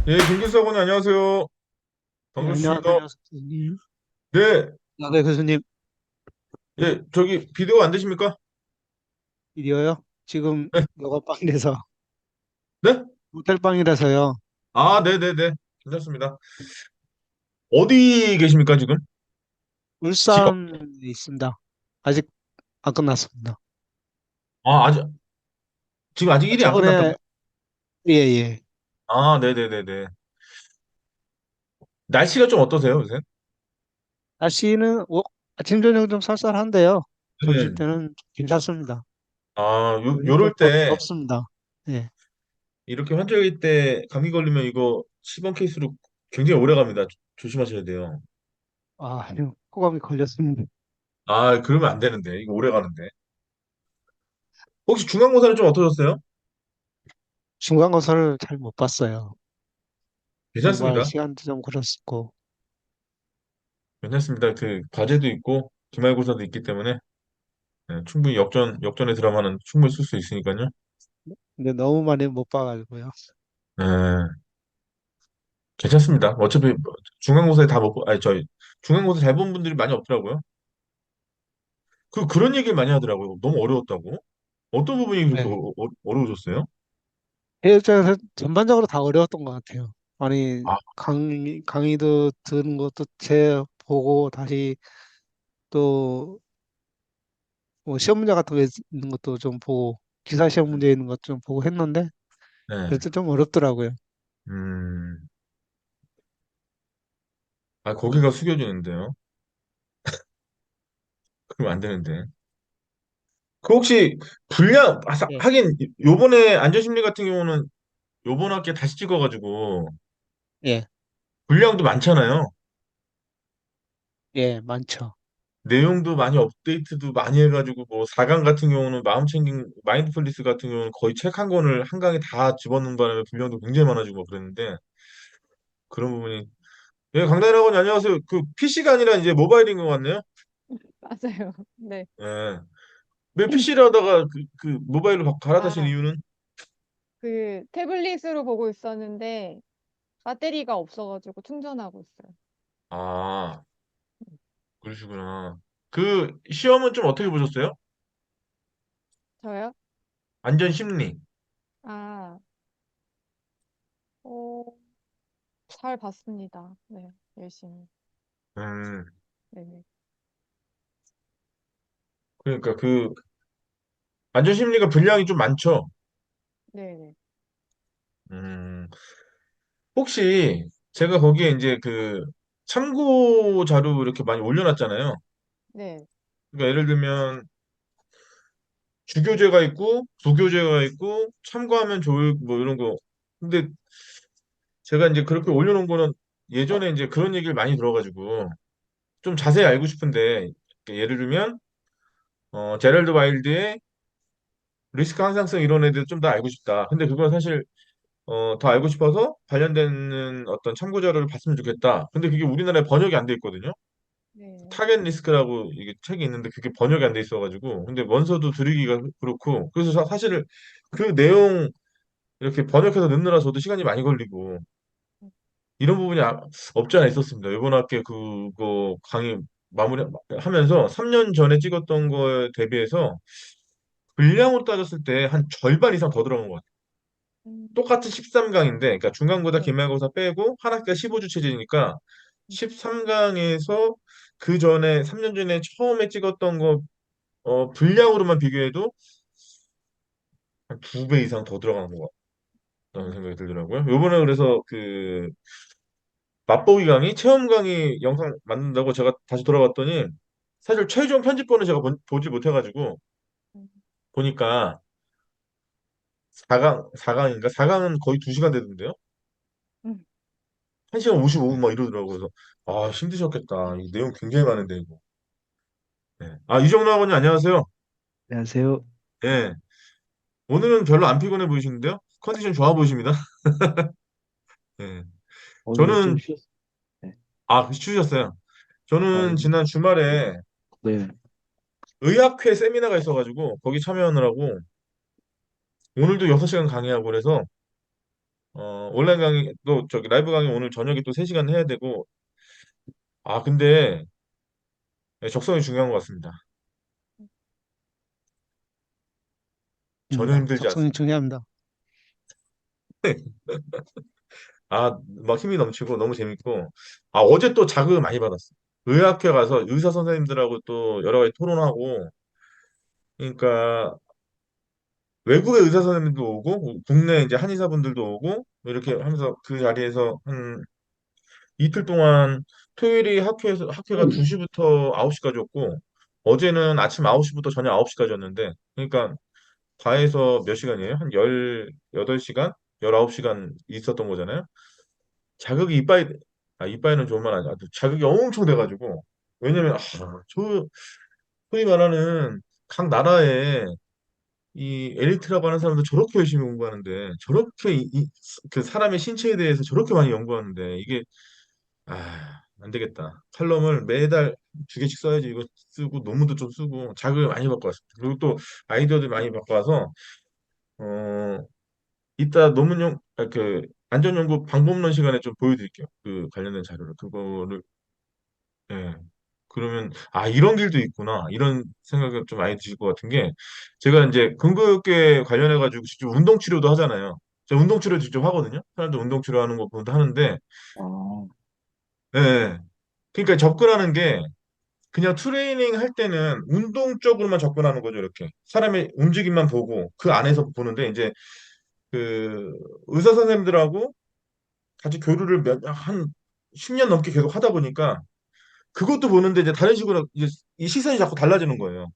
예, 김기사관님 안녕하세요. 네, 반갑습니다. 안녕하세요, 교수님. 네, 네, 교수님. 예, 저기 비디오 안 되십니까? 이디어요? 지금 네, 여가방이라서, 네? 모텔방이라서요. 아, 네네네. 괜찮습니다. 어디 계십니까, 지금? 지역? 울산에 있습니다. 아직 안 끝났습니다. 지금 아직 일이 안 끝났다고요? 저번에, 예, 예. 아, 네네네네. 날씨가 좀 어떠세요, 요새? 날씨는 아침, 저녁 좀 쌀쌀한데요. 점심 네. 때는 괜찮습니다. 아, 요즘 좀 요럴 때, 덥습니다. 예. 이렇게 환절기 때 감기 걸리면 이거 시범 케이스로 굉장히 오래 갑니다. 조심하셔야 돼요. 아, 호감이 걸렸습니다. 아, 그러면 안 되는데. 이거 오래 가는데. 혹시 중간고사는 좀 어떠셨어요? 중간고사를 잘 못 봤어요. 공부할 괜찮습니다. 시간도 좀 그렇고. 괜찮습니다. 그 과제도 있고 기말고사도 있기 때문에 충분히 역전의 드라마는 충분히 쓸 수 있으니까요. 근데 너무 많이 못 봐가지고요. 네, 괜찮습니다. 어차피 뭐 중간고사에 다 못, 아니, 저희 중간고사 잘 본 분들이 많이 없더라고요. 그런 얘기를 많이 하더라고요. 너무 어려웠다고. 어떤 부분이 그렇게 네. 어려우셨어요? 제 입장에서 전반적으로 다 어려웠던 것 같아요. 아니, 아, 강의도 듣는 것도 제 보고 다시 또 뭐 시험 문제 같은 거 있는 것도 좀 보고 기사 시험 문제 있는 것 좀 보고 했는데 네. 그래도 좀 어렵더라고요. 음, 거기가 숙여지는데요. 그러면 안 되는데. 그 혹시 예, 하긴 요번에 안전심리 같은 경우는 요번 학기에 다시 찍어가지고 예, 분량도 많잖아요. 예, 많죠. 내용도 많이 업데이트도 많이 해가지고 뭐 4강 같은 경우는 마음챙김 마인드풀리스 같은 경우는 거의 책 한 권을 한 강에 다 집어넣는 바람에 분량도 굉장히 많아지고 막 그랬는데 그런 부분이 예 강단학원님 안녕하세요. 그 PC가 아니라 이제 모바일인 것 같네요. 맞아요. 네. 예. 왜 PC를 하다가 그 모바일로 갈아타신 아, 이유는 그 태블릿으로 보고 있었는데 배터리가 없어가지고 충전하고 있어요. 아 그러시구나. 그 시험은 좀 어떻게 보셨어요? 저요? 안전 심리. 아, 어, 잘 봤습니다. 네, 열심히. 음 네네. 그러니까 그 안전 심리가 분량이 좀 많죠. 네네. 음 혹시 제가 거기에 이제 그 참고 자료 이렇게 많이 올려놨잖아요. 네. 그러니까 예를 들면 주교재가 있고 부교재가 있고 참고하면 좋을 뭐 이런 거. 근데 제가 이제 그렇게 올려놓은 거는 예전에 이제 그런 얘기를 많이 들어가지고 좀 자세히 알고 싶은데 예를 들면 제럴드 와일드의 리스크 항상성 이런 애들 좀 더 알고 싶다. 근데 그건 사실 더 알고 싶어서 관련된 어떤 참고 자료를 봤으면 좋겠다. 근데 그게 우리나라에 번역이 안 돼 있거든요. 네. 타겟 리스크라고 이게 책이 있는데 그게 번역이 안 돼 있어가지고 근데 원서도 드리기가 그렇고 그래서 사실 그 내용 이렇게 번역해서 넣느라 저도 시간이 많이 걸리고 이런 부분이 없지 않아 있었습니다. 이번 학기에 그거 강의 마무리하면서 3년 전에 찍었던 거에 대비해서 분량으로 따졌을 때 한 절반 이상 더 들어간 것 같아요. 음, 똑같은 13강인데, 그러니까 중간고사, 네. 기말고사 빼고 한 학기가 15주 체제니까 13강에서 그 전에 3년 전에 처음에 찍었던 거 분량으로만 비교해도 한 두 배 이상 더 들어가는 것 같다는 음, 생각이 들더라고요. 요번에 그래서 그 맛보기 강의, 체험 강의 영상 만든다고 제가 다시 돌아봤더니 사실 최종 편집본은 제가 보지 못해가지고 음, 보니까 4강인가? 4강은 거의 2시간 되던데요? 음. 1시간 55분 막 이러더라고요. 그래서 힘드셨겠다. 이 내용 굉장히 많은데 이거. 네. 이정로 학원님 안녕하세요. 안녕하세요. 예. 오늘은 별로 안 피곤해 보이시는데요? 컨디션 좋아 보이십니다. 예. 오늘 좀 저는 쉬었어요. 네. 추셨어요. 아, 저는 지난 주말에 네. 의학회 세미나가 있어가지고 거기 참여하느라고 오늘도 6시간 강의하고 그래서 온라인 강의, 또 저기 라이브 강의 오늘 저녁에 또 3시간 해야 되고, 아, 근데 적성이 중요한 것 같습니다. 전혀 힘들지 적성이 않습니다. 중요합니다. 아, 막 힘이 넘치고 너무 재밌고, 아, 어제 또 자극을 많이 받았어요. 의학회 가서 의사 선생님들하고 또 여러 가지 토론하고, 그러니까 외국의 의사 선생님도 오고, 국내 이제 한의사분들도 오고, 이렇게 하면서 그 자리에서 한 이틀 동안 토요일이 학회가 2시부터 9시까지였고, 어제는 아침 9시부터 저녁 9시까지였는데, 그러니까 과에서 몇 시간이에요? 한 18시간? 19시간 있었던 거잖아요. 자극이 이빠이는 좋은 말 아니야. 자극이 엄청 돼가지고. 왜냐면, 소위 말하는 각 나라에 이 엘리트라고 하는 사람들 저렇게 열심히 공부하는데, 저렇게 그 사람의 신체에 대해서 저렇게 많이 연구하는데, 이게, 안 되겠다. 칼럼을 매달 2개씩 써야지. 이거 쓰고, 논문도 좀 쓰고, 자극을 많이 받고 왔습니다. 그리고 또 아이디어들 많이 받고 와서, 어, 이따 안전연구 방법론 시간에 좀 보여드릴게요. 그 관련된 자료를. 그거를, 예. 그러면, 이런 길도 있구나. 이런 생각이 좀 많이 드실 것 같은 게, 제가 이제 근교육계 관련해가지고 직접 운동치료도 하잖아요. 제가 운동치료 직접 하거든요. 사람들 운동치료하는 거 보도 하는데, 어, 예. 예. 그러니까 접근하는 게, 그냥 트레이닝 할 때는 운동 쪽으로만 접근하는 거죠, 이렇게. 사람의 움직임만 보고, 그 안에서 보는데, 이제, 그, 의사 선생님들하고 같이 교류를 한 10년 넘게 계속 하다 보니까 그것도 보는데 이제 다른 식으로 이제 이 시선이 자꾸 달라지는 거예요.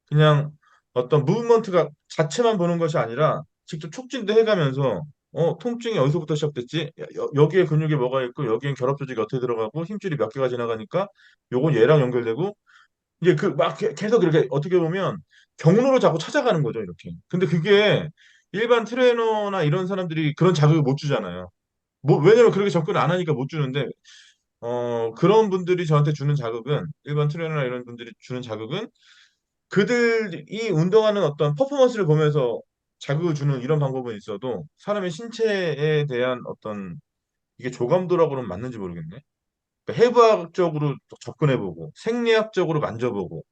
그냥 어떤 무브먼트가 자체만 보는 것이 아니라 직접 촉진도 해가면서 통증이 어디서부터 시작됐지? 여기에 근육이 뭐가 있고 여기엔 결합 조직이 어떻게 들어가고 힘줄이 몇 개가 지나가니까 요건 얘랑 연결되고 이제 그 막 계속 이렇게 어떻게 보면 경로를 자꾸 찾아가는 거죠, 이렇게. 근데 그게 일반 트레이너나 이런 사람들이 그런 자극을 못 주잖아요. 왜냐면 그렇게 접근을 안 하니까 못 주는데, 그런 분들이 저한테 주는 자극은, 일반 트레이너나 이런 분들이 주는 자극은, 그들이 운동하는 어떤 퍼포먼스를 보면서 자극을 주는 이런 방법은 있어도, 사람의 신체에 대한 어떤, 이게 조감도라고는 맞는지 모르겠네. 그러니까 해부학적으로 접근해보고, 생리학적으로 만져보고,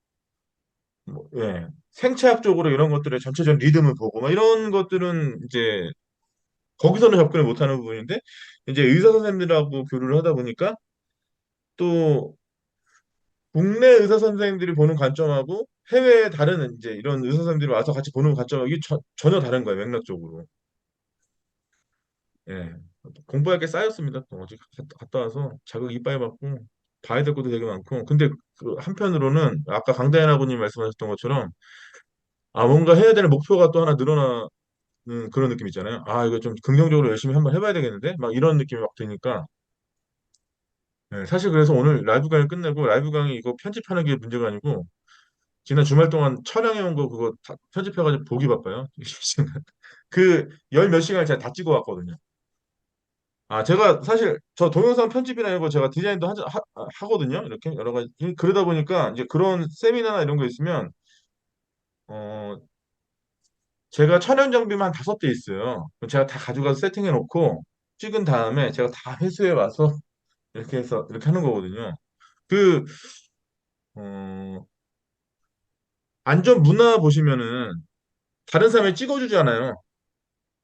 예, 생체학적으로 이런 것들의 전체적인 리듬을 보고, 막 이런 것들은 이제, 거기서는 접근을 못하는 부분인데, 이제 의사 선생님들하고 교류를 하다 보니까, 또 국내 의사 선생님들이 보는 관점하고 해외 다른 이제 이런 의사 선생님들이 와서 같이 보는 관점하고 이게 전혀 다른 거예요, 맥락적으로. 예. 공부할 게 쌓였습니다. 또 어제 갔다 와서 자극 이빨 받고 봐야 될 것도 되게 많고. 근데 그 한편으로는 아까 강다현 아버님 말씀하셨던 것처럼 뭔가 해야 되는 목표가 또 하나 늘어나는 그런 느낌 있잖아요. 이거 좀 긍정적으로 열심히 한번 해봐야 되겠는데? 막 이런 느낌이 막 드니까. 예, 사실 그래서 오늘 라이브 강의 끝내고 라이브 강의 이거 편집하는 게 문제가 아니고 지난 주말 동안 촬영해 온 거 그거 다 편집해가지고 보기 바빠요. 그 열 몇 시간을 제가 다 찍어 왔거든요. 제가 사실 저 동영상 편집이나 이런 거 제가 디자인도 하거든요. 이렇게 여러 가지. 그러다 보니까 이제 그런 세미나나 이런 거 있으면 어 제가 촬영 장비만 한 5대 있어요. 그럼 제가 다 가져가서 세팅해 놓고 찍은 다음에 제가 다 회수해 와서 이렇게 해서 이렇게 하는 거거든요. 그 어, 안전 문화 보시면은 다른 사람이 찍어주잖아요.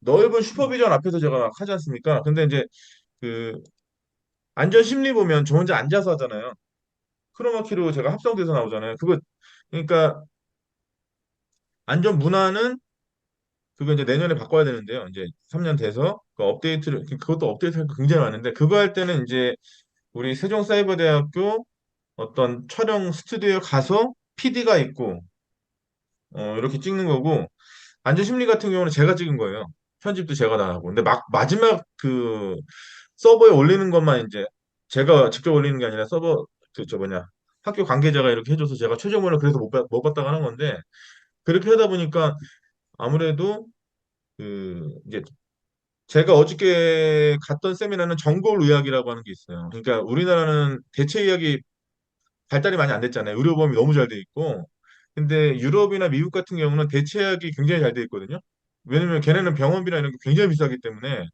넓은 슈퍼비전 앞에서 제가 막 하지 않습니까? 근데 이제 그 안전 심리 보면 저 혼자 앉아서 하잖아요. 크로마키로 제가 합성돼서 나오잖아요. 그러니까 안전 문화는 그거 이제 내년에 바꿔야 되는데요. 이제 3년 돼서 그것도 업데이트할 거 굉장히 많은데 그거 할 때는 이제 우리 세종사이버대학교 어떤 촬영 스튜디오에 가서 PD가 있고 이렇게 찍는 거고 안전 심리 같은 경우는 제가 찍은 거예요. 편집도 제가 다 하고. 근데 마지막 그 서버에 올리는 것만 이제 제가 직접 올리는 게 아니라 저 뭐냐, 학교 관계자가 이렇게 해줘서 제가 최종본을 그래서 못 봤다가 하는 건데, 그렇게 하다 보니까 아무래도 이제 제가 어저께 갔던 세미나는 정보의학이라고 하는 게 있어요. 그러니까 우리나라는 대체의학이 발달이 많이 안 됐잖아요. 의료보험이 너무 잘 돼 있고. 근데 유럽이나 미국 같은 경우는 대체약이 굉장히 잘 돼 있거든요. 왜냐면 걔네는 병원비나 이런 게 굉장히 비싸기 때문에.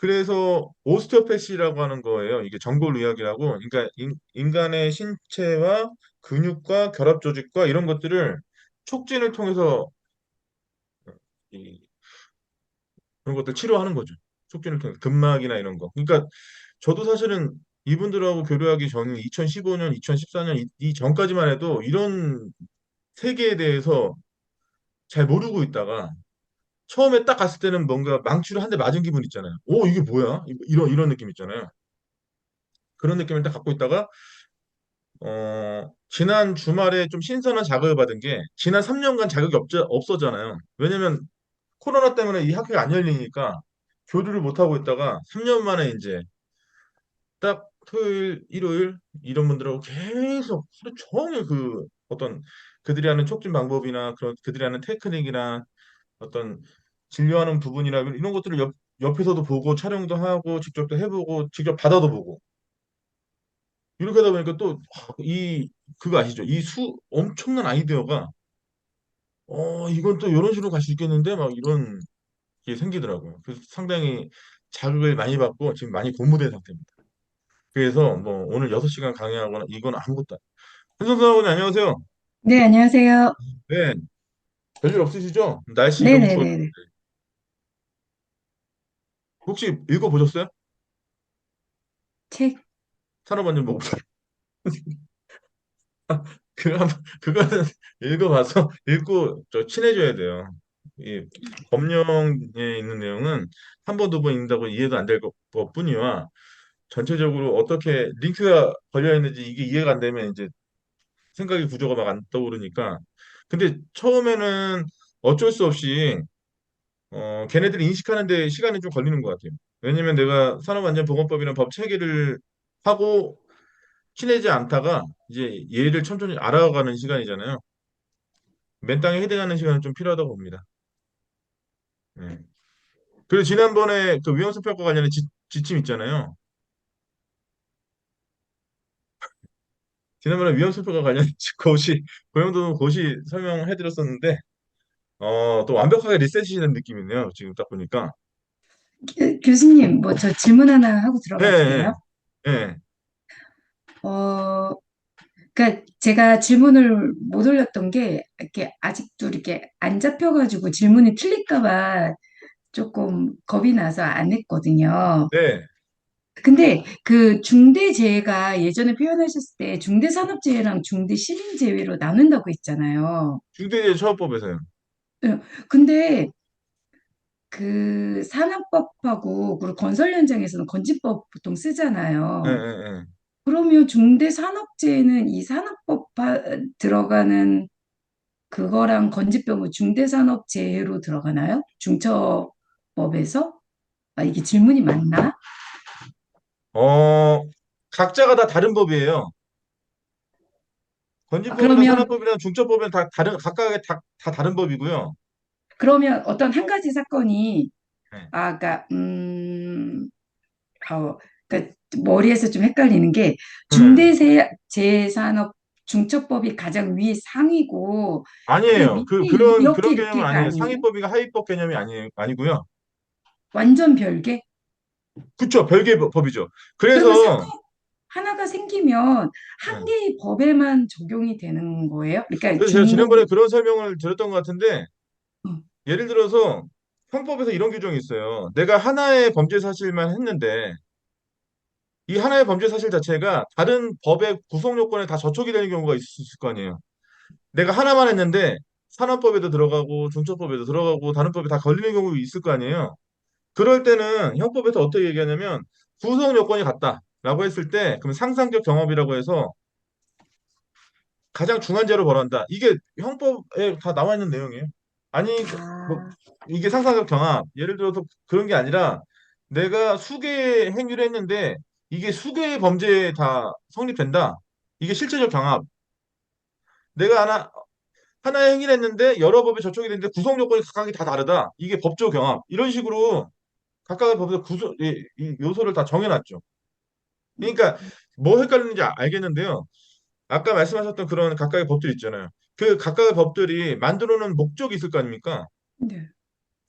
그래서 오스티오패시라고 하는 거예요. 이게 정골의학이라고. 그러니까 인간의 신체와 근육과 결합 조직과 이런 것들을 촉진을 통해서 이, 그런 것들 치료하는 거죠. 촉진을 통해 근막이나 이런 거. 그러니까 저도 사실은 이분들하고 교류하기 전인 2015년, 2014년 이 전까지만 해도 이런 세계에 대해서 잘 모르고 있다가 처음에 딱 갔을 때는 뭔가 망치로 한 대 맞은 기분 있잖아요. 오, 이게 뭐야? 이런 느낌 있잖아요. 그런 느낌을 딱 갖고 있다가 지난 주말에 좀 신선한 자극을 받은 게 지난 3년간 자극이 없었잖아요. 왜냐면 코로나 때문에 이 학교가 안 열리니까 교류를 못 하고 있다가 3년 만에 이제 딱 토요일, 일요일 이런 분들하고 계속 하루 종일 그 어떤 그들이 하는 촉진 방법이나 그런 그들이 하는 테크닉이나 어떤 진료하는 부분이나 이런 것들을 옆에서도 보고 촬영도 하고 직접도 해보고 직접 받아도 보고 이렇게 하다 보니까 또 그거 아시죠? 이 엄청난 아이디어가 이건 또 이런 식으로 갈 수 있겠는데 막 이런 게 생기더라고요. 그래서 상당히 자극을 많이 받고 지금 많이 고무된 상태입니다. 그래서 뭐 오늘 6시간 강의하거나 이건 아무것도 현선수 학원님 안녕하세요. 네, 안녕하세요. 네, 별일 없으시죠? 날씨 너무 추워. 네네네네. 혹시 읽어보셨어요? 책, 산업안전 보고 그거는 읽어봐서 읽고 친해져야 돼요. 이 법령에 있는 내용은 한 번, 두 번 읽는다고 이해도 안 될 것뿐이와 전체적으로 어떻게 링크가 걸려 있는지 이게 이해가 안 되면 이제 생각의 구조가 막 안 떠오르니까. 근데 처음에는 어쩔 수 없이 걔네들이 인식하는 데 시간이 좀 걸리는 것 같아요. 왜냐면 내가 산업안전보건법이라는 법 체계를 하고 친해지 않다가 이제 얘를 천천히 알아가는 시간이잖아요. 맨 땅에 헤딩하는 시간은 좀 필요하다고 봅니다. 예. 그리고 지난번에 그 위험성 평가 관련된 지침 있잖아요. 지난번에 위험성 평가 관련된 고시 고용도 고시 설명해드렸었는데 또 완벽하게 리셋이시는 느낌이네요. 지금 딱 보니까. 교수님, 뭐 저 질문 하나 하고 예, 들어가도 예, 돼요? 예. 어, 그러니까 제가 질문을 못 올렸던 게 이렇게 아직도 이렇게 안 잡혀가지고 질문이 틀릴까 봐 조금 겁이 나서 안 했거든요. 네. 근데 그 중대재해가 예전에 표현하셨을 때 중대산업재해랑 중대시민재해로 나눈다고 했잖아요. 중대재해처벌법에서요. 예, 근데 그 산업법하고 그리고 건설 현장에서는 건진법 보통 예, 쓰잖아요. 예, 예. 그러면 중대산업재해는 이 산업법 들어가는 그거랑 건진법은 중대산업재해로 들어가나요? 중처법에서? 아, 이게 질문이 맞나? 어, 각자가 다 다른 법이에요. 아, 건진법이나 그러면 산업법이나 중처법은 다 다른 각각의 다 다른 법이고요. 그러면 어떤 한 가지 사건이 네. 그러니까 그러니까 머리에서 좀 헷갈리는 게 중대재해산업 중처법이 가장 위 상위고 그 아니에요. 밑에 그런 이렇게 개념은 이렇게가 아니에요. 아니에요? 상위법이가 하위법 개념이 아니고요. 완전 별개? 그쵸. 별개의 법이죠. 그러면 그래서, 사건 하나가 생기면 한 네. 개의 법에만 적용이 되는 거예요? 그러니까 그래서 제가 지난번에 그런 설명을 드렸던 것 같은데, 어, 예를 들어서 형법에서 이런 규정이 있어요. 내가 하나의 범죄 사실만 했는데, 이 하나의 범죄 사실 자체가 다른 법의 구성 요건에 다 저촉이 되는 경우가 있을 거 아니에요. 내가 하나만 했는데, 산업법에도 들어가고, 중처법에도 들어가고, 다른 법에 다 걸리는 경우가 있을 거 아니에요. 그럴 때는 형법에서 어떻게 얘기하냐면 구성 요건이 같다라고 했을 때 그럼 상상적 경합이라고 해서 가장 중한죄로 벌한다. 이게 형법에 다 나와 있는 내용이에요. 아니 뭐 아, 이게 상상적 경합. 예를 들어서 그런 게 아니라 내가 수개의 행위를 했는데 이게 수개의 범죄에 다 성립된다. 이게 실체적 경합. 내가 하나의 행위를 했는데 여러 법에 저촉이 됐는데 구성 요건이 각각이 다 다르다. 이게 법조 경합. 이런 식으로 각각의 법에서 이 요소를 다 정해놨죠. 그러니까 뭐 헷갈리는지 알겠는데요. 아까 말씀하셨던 그런 각각의 법들 있잖아요. 그 각각의 법들이 만들어 놓은 목적이 있을 거 아닙니까? 네.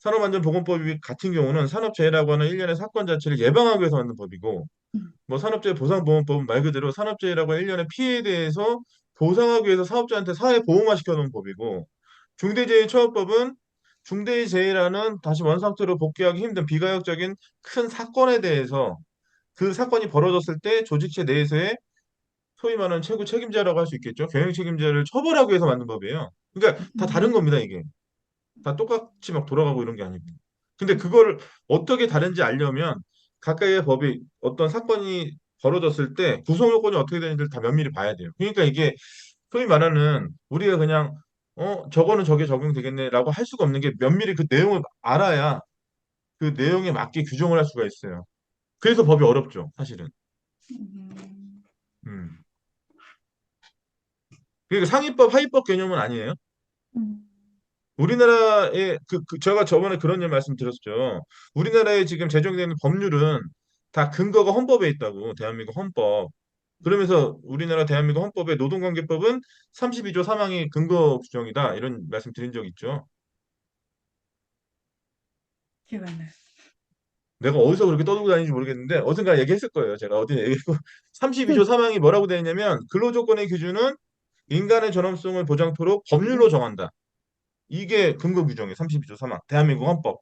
산업안전보건법 같은 경우는 산업재해라고 하는 일련의 사건 자체를 예방하기 위해서 만든 법이고, 음, 뭐 산업재해 보상보험법은 말 그대로 산업재해라고 하는 일련의 피해에 대해서 보상하기 위해서 사업자한테 사회보험화 시켜놓은 법이고, 중대재해처벌법은 중대재해라는 다시 원상태로 복귀하기 힘든 비가역적인 큰 사건에 대해서 그 사건이 벌어졌을 때 조직체 내에서의 소위 말하는 최고 책임자라고 할 수 있겠죠. 경영 책임자를 처벌하기 위해서 만든 법이에요. 그러니까 다 다른 음, 겁니다, 이게. 다 똑같이 막 돌아가고 이런 게 아니고. 근데 그걸 어떻게 다른지 알려면 각각의 법이 어떤 사건이 벌어졌을 때 구성 요건이 어떻게 되는지를 다 면밀히 봐야 돼요. 그러니까 이게 소위 말하는 우리가 그냥 저거는 저게 적용되겠네라고 할 수가 없는 게 면밀히 그 내용을 알아야 그 내용에 맞게 규정을 할 수가 있어요. 그래서 법이 어렵죠, 사실은. 음, 음. 그러니까 상위법, 하위법 개념은 아니에요. 음. 우리나라의 제가 저번에 그런 일 말씀드렸죠. 우리나라에 지금 제정되는 법률은 다 근거가 헌법에 있다고, 대한민국 헌법. 그러면서 우리나라 대한민국 헌법의 노동관계법은 32조 3항이 근거 규정이다. 이런 말씀 드린 적 있죠. 기억 안 나요. 내가 어디서 그렇게 떠들고 다니는지 모르겠는데 어딘가 얘기했을 거예요. 제가 어디 얘기했고 32조 음, 3항이 뭐라고 되어 있냐면 근로조건의 기준은 인간의 존엄성을 보장토록 법률로 정한다. 이게 근거 규정이에요. 32조 3항. 대한민국 헌법.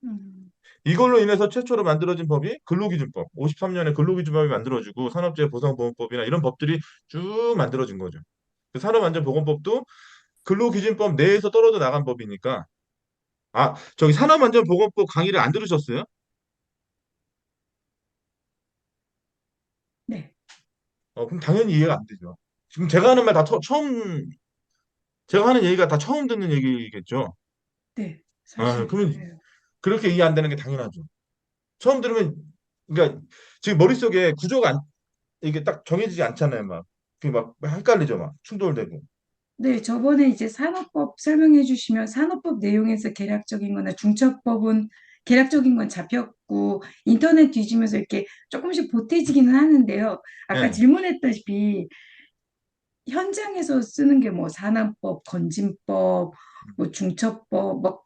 음, 이걸로 인해서 최초로 만들어진 법이 근로기준법. 53년에 근로기준법이 만들어지고 산업재해보상보험법이나 이런 법들이 쭉 만들어진 거죠. 그 산업안전보건법도 근로기준법 내에서 떨어져 나간 법이니까. 아, 저기 산업안전보건법 강의를 안 들으셨어요? 네, 그럼 당연히 이해가 안 되죠. 지금 제가 하는 말 다 처음, 제가 하는 얘기가 다 처음 듣는 얘기겠죠. 네, 아, 사실, 그러면 네, 그렇게 이해 안 되는 게 당연하죠. 처음 들으면, 그러니까 지금 머릿속에 구조가 이게 딱 정해지지 않잖아요. 막, 그막 헷갈리죠. 막 충돌되고. 네, 저번에 이제 산업법 설명해 주시면 산업법 내용에서 계략적인 거나 중첩법은 계략적인 건 잡혔고 인터넷 뒤지면서 이렇게 조금씩 보태지기는 하는데요. 아까 예. 질문했다시피 현장에서 쓰는 게 뭐 산업법, 건진법, 뭐 중첩법, 뭐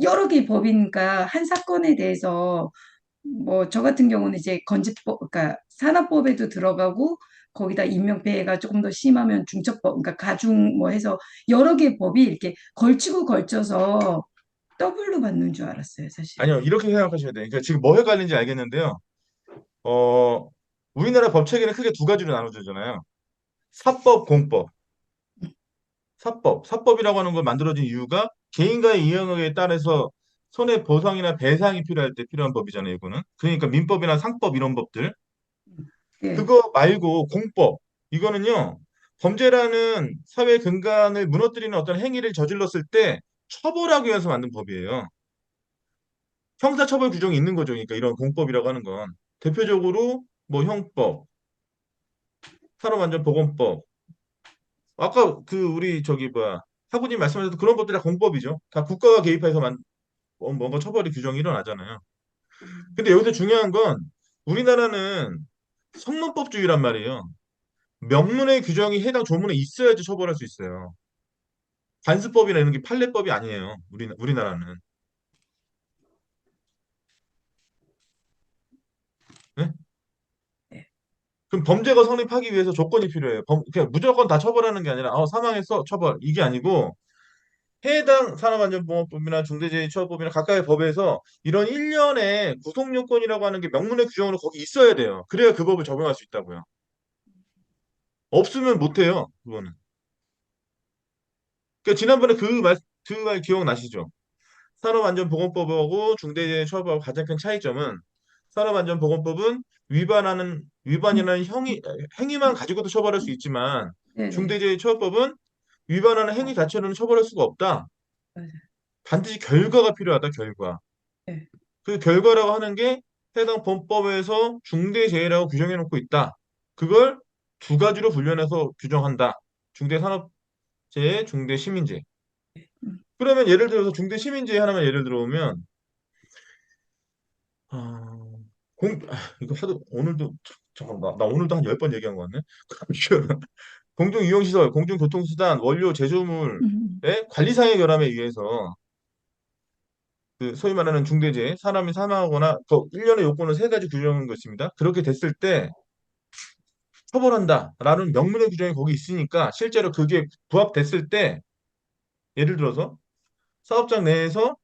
여러 개의 법이니까 한 사건에 대해서 뭐 저 같은 경우는 이제 건축법, 그러니까 산업법에도 들어가고 거기다 인명피해가 조금 더 심하면 중첩법, 그러니까 가중 뭐 해서 여러 개의 법이 이렇게 걸치고 걸쳐서 더블로 받는 줄 알았어요, 사실. 아니요, 이렇게 생각하셔야 돼요. 그러니까 지금 뭐 헷갈리는지 알겠는데요. 어, 우리나라 법 체계는 크게 두 가지로 나눠지잖아요. 사법, 공법. 사법. 사법이라고 하는 걸 만들어진 이유가 개인과의 이행에 따라서 손해보상이나 배상이 필요할 때 필요한 법이잖아요, 이거는. 그러니까 민법이나 상법 이런 법들. 네, 그거 말고 공법. 이거는요, 범죄라는 사회 근간을 무너뜨리는 어떤 행위를 저질렀을 때 처벌하기 위해서 만든 법이에요. 형사처벌 규정이 있는 거죠. 그러니까 이런 공법이라고 하는 건. 대표적으로 뭐 형법, 산업안전보건법. 아까 우리 저기 뭐야 사부님 말씀하셨던 그런 법들이 다 공법이죠. 다 국가가 개입해서 뭔가 처벌이 규정이 일어나잖아요. 근데 여기서 중요한 건 우리나라는 성문법주의란 말이에요. 명문의 규정이 해당 조문에 있어야지 처벌할 수 있어요. 관습법이나 이런 게 판례법이 아니에요. 우리나라는. 네? 네. 그럼 범죄가 성립하기 위해서 조건이 필요해요. 그냥 무조건 다 처벌하는 게 아니라 사망했어 처벌 이게 아니고 해당 산업안전보건법이나 중대재해처벌법이나 각각의 법에서 이런 일련의 구속 요건이라고 하는 게 명문의 규정으로 거기 있어야 돼요. 그래야 그 법을 적용할 수 있다고요. 없으면 못 해요. 그거는. 그러니까 지난번에 그 말 기억나시죠? 산업안전보건법하고 중대재해처벌법 가장 큰 차이점은 산업안전보건법은 위반이라는 행위만 가지고도 처벌할 수 있지만 네네. 중대재해처벌법은 위반하는 행위 자체로는 처벌할 수가 없다. 맞아요. 반드시 결과가 필요하다, 결과. 네. 그 결과라고 하는 게 해당 범법에서 중대재해라고 규정해 놓고 있다. 그걸 두 가지로 분류해서 규정한다. 중대산업재해, 중대시민재해. 음, 그러면 예를 들어서 중대시민재해 하나만 예를 들어보면 아, 이거 하도 오늘도 잠깐 나 오늘도 한 10번 얘기한 것 같네. 공중이용시설, 공중교통수단, 원료, 제조물의 음, 관리상의 결함에 의해서 그 소위 말하는 중대재해, 사람이 사망하거나 그 일련의 요건은 세 가지 규정인 것입니다. 그렇게 됐을 때 처벌한다라는 명문의 규정이 거기 있으니까 실제로 그게 부합됐을 때 예를 들어서 사업장 내에서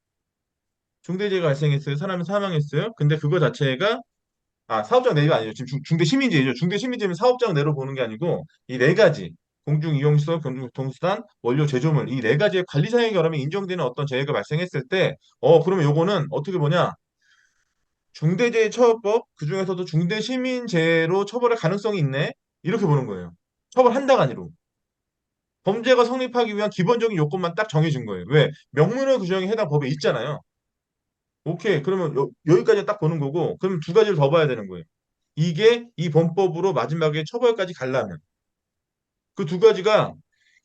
중대재해가 발생했어요. 사람이 사망했어요. 근데 그거 자체가 사업장 내가 아니죠. 지금 중대시민재해죠. 중대시민재해는 사업장 내로 보는 게 아니고 이 네 가지 공중이용시설, 공중교통수단, 원료, 제조물 이 네 가지의 관리사항의 결함이 인정되는 어떤 재해가 발생했을 때 그러면 요거는 어떻게 보냐? 중대재해처벌법 그중에서도 중대시민재해로 처벌할 가능성이 있네. 이렇게 보는 거예요. 처벌한다가 아니고 범죄가 성립하기 위한 기본적인 요건만 딱 정해진 거예요. 왜? 명문의 규정이 해당 법에 있잖아요. 오케이. 그러면 여기까지 딱 보는 거고, 그럼 두 가지를 더 봐야 되는 거예요. 이게 이 범법으로 마지막에 처벌까지 가려면 그 두 가지가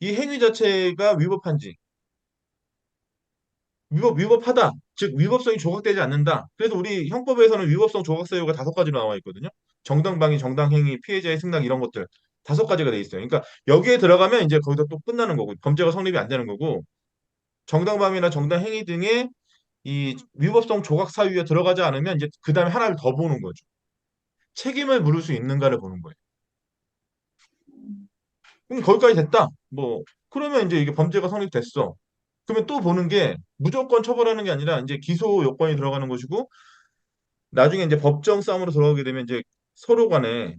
이 행위 자체가 위법한지 위법하다. 즉 위법성이 조각되지 않는다. 그래서 우리 형법에서는 위법성 조각 사유가 다섯 가지로 나와 있거든요. 정당방위, 정당행위, 피해자의 승낙 이런 것들 다섯 가지가 돼 있어요. 그러니까 여기에 들어가면 이제 거기서 또 끝나는 거고 범죄가 성립이 안 되는 거고 정당방위나 정당행위 등의 이 위법성 조각 사유에 들어가지 않으면 이제 그 다음에 하나를 더 보는 거죠. 책임을 물을 수 있는가를 보는 거예요. 그럼 거기까지 됐다. 뭐 그러면 이제 이게 범죄가 성립됐어. 그러면 또 보는 게 무조건 처벌하는 게 아니라 이제 기소 요건이 들어가는 것이고 나중에 이제 법정 싸움으로 들어가게 되면 이제 서로 간에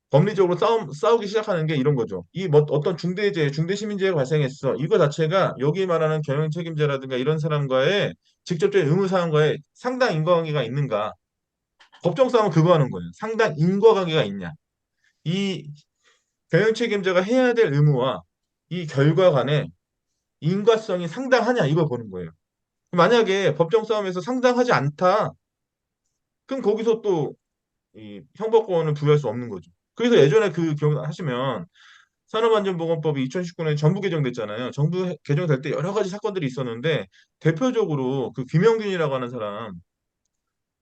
법리적으로 싸우기 시작하는 게 이런 거죠. 이 뭐 어떤 중대재해, 중대시민재해가 발생했어. 이거 자체가 여기 말하는 경영 책임자라든가 이런 사람과의 직접적인 의무사항과의 상당 인과관계가 있는가. 법정 싸움은 그거 하는 거예요. 상당 인과관계가 있냐. 이 경영 책임자가 해야 될 의무와 이 결과 간의 인과성이 상당하냐 이걸 보는 거예요. 만약에 법정 싸움에서 상당하지 않다. 그럼 거기서 또 이 형법권을 부여할 수 없는 거죠. 그래서 예전에 그 기억하시면 산업안전보건법이 2019년에 전부 개정됐잖아요. 전부 개정될 때 여러 가지 사건들이 있었는데 대표적으로 그 김영균이라고 하는 사람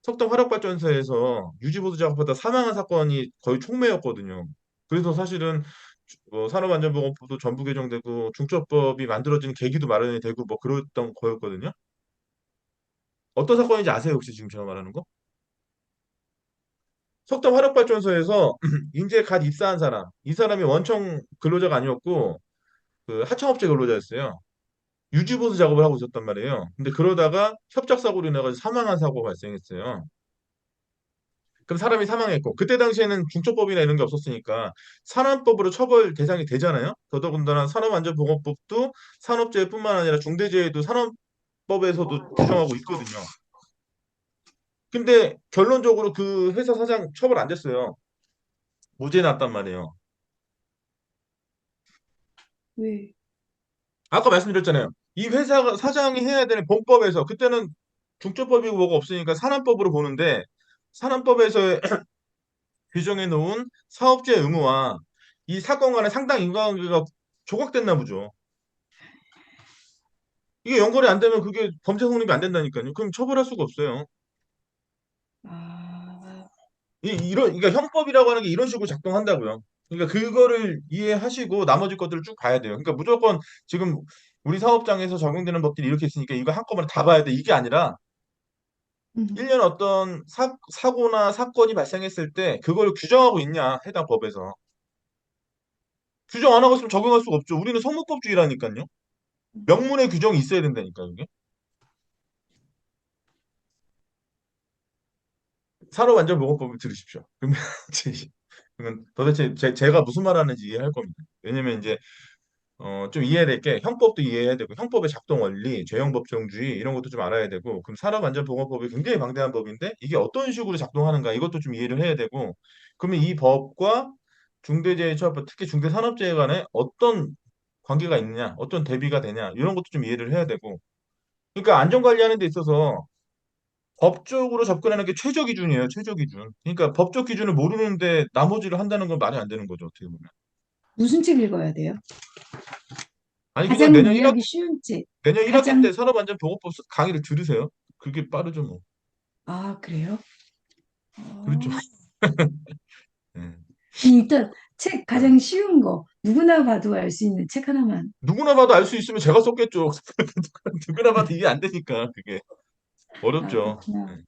석탄 화력발전소에서 유지보수 작업하다 사망한 사건이 거의 촉매였거든요. 그래서 사실은 산업안전보건법도 전부 개정되고 중처법이 만들어지는 계기도 마련이 되고 뭐 그랬던 거였거든요. 어떤 사건인지 아세요? 혹시 지금 제가 말하는 거? 석탄 화력발전소에서 인제 갓 입사한 사람, 이 사람이 원청 근로자가 아니었고 그 하청업체 근로자였어요. 유지보수 작업을 하고 있었단 말이에요. 근데 그러다가 협작사고로 인해가지고 사망한 사고가 발생했어요. 그럼 사람이 사망했고 그때 당시에는 중처법이나 이런 게 없었으니까 산안법으로 처벌 대상이 되잖아요. 더더군다나 산업안전보건법도 산업재해뿐만 아니라 중대재해도 산업법에서도 규정하고 있거든요. 근데 결론적으로 그 회사 사장 처벌 안 됐어요. 무죄 났단 말이에요. 왜? 아까 말씀드렸잖아요. 이 회사가 사장이 해야 되는 본법에서 그때는 중처법이고 뭐가 없으니까 산안법으로 보는데 산안법에서 규정해 놓은 사업주의 의무와 이 사건 간의 상당 인과관계가 조각됐나 보죠. 이게 연결이 안 되면 그게 범죄 성립이 안 된다니까요. 그럼 처벌할 수가 없어요. 아, 그러니까 형법이라고 하는 게 이런 식으로 작동한다고요. 그러니까 그거를 이해하시고 나머지 것들을 쭉 봐야 돼요. 그러니까 무조건 지금 우리 사업장에서 적용되는 법들이 이렇게 있으니까 이거 한꺼번에 다 봐야 돼. 이게 아니라 음. 일련 어떤 사고나 사건이 발생했을 때 그걸 규정하고 있냐, 해당 법에서. 규정 안 하고 있으면 적용할 수가 없죠. 우리는 성문법주의라니까요. 명문의 규정이 있어야 된다니까, 이게. 산업안전보건법을 들으십시오. 그러면 그러면 도대체 제가 무슨 말 하는지 이해할 겁니다. 왜냐면 이제 좀 이해해야 될 게 형법도 이해해야 되고 형법의 작동 원리, 죄형법정주의 이런 것도 좀 알아야 되고 그럼 산업안전보건법이 굉장히 방대한 법인데 이게 어떤 식으로 작동하는가 이것도 좀 이해를 해야 되고 그러면 이 법과 중대재해처벌법 특히 중대산업재해 간에 어떤 관계가 있느냐, 어떤 대비가 되냐 이런 것도 좀 이해를 해야 되고 그러니까 안전관리하는 데 있어서 법적으로 접근하는 게 최저 기준이에요, 최저 기준. 그러니까 법적 기준을 모르는데 나머지를 한다는 건 말이 안 되는 거죠, 어떻게 보면. 무슨 책 읽어야 돼요? 아니 그냥 가장 이해하기 쉬운 책. 내년 1학기 가장, 때 산업안전보건법 강의를 들으세요. 그게 빠르죠, 뭐. 그래요? 그렇죠. 어, 예. 일단 책 네. 가장 쉬운 거, 누구나 봐도 알 수 있는 책 하나만. 누구나 봐도 알 수 있으면 제가 썼겠죠. 누구나 봐도 이해 안 되니까 그게 아, 어렵죠. 그렇구나. 네.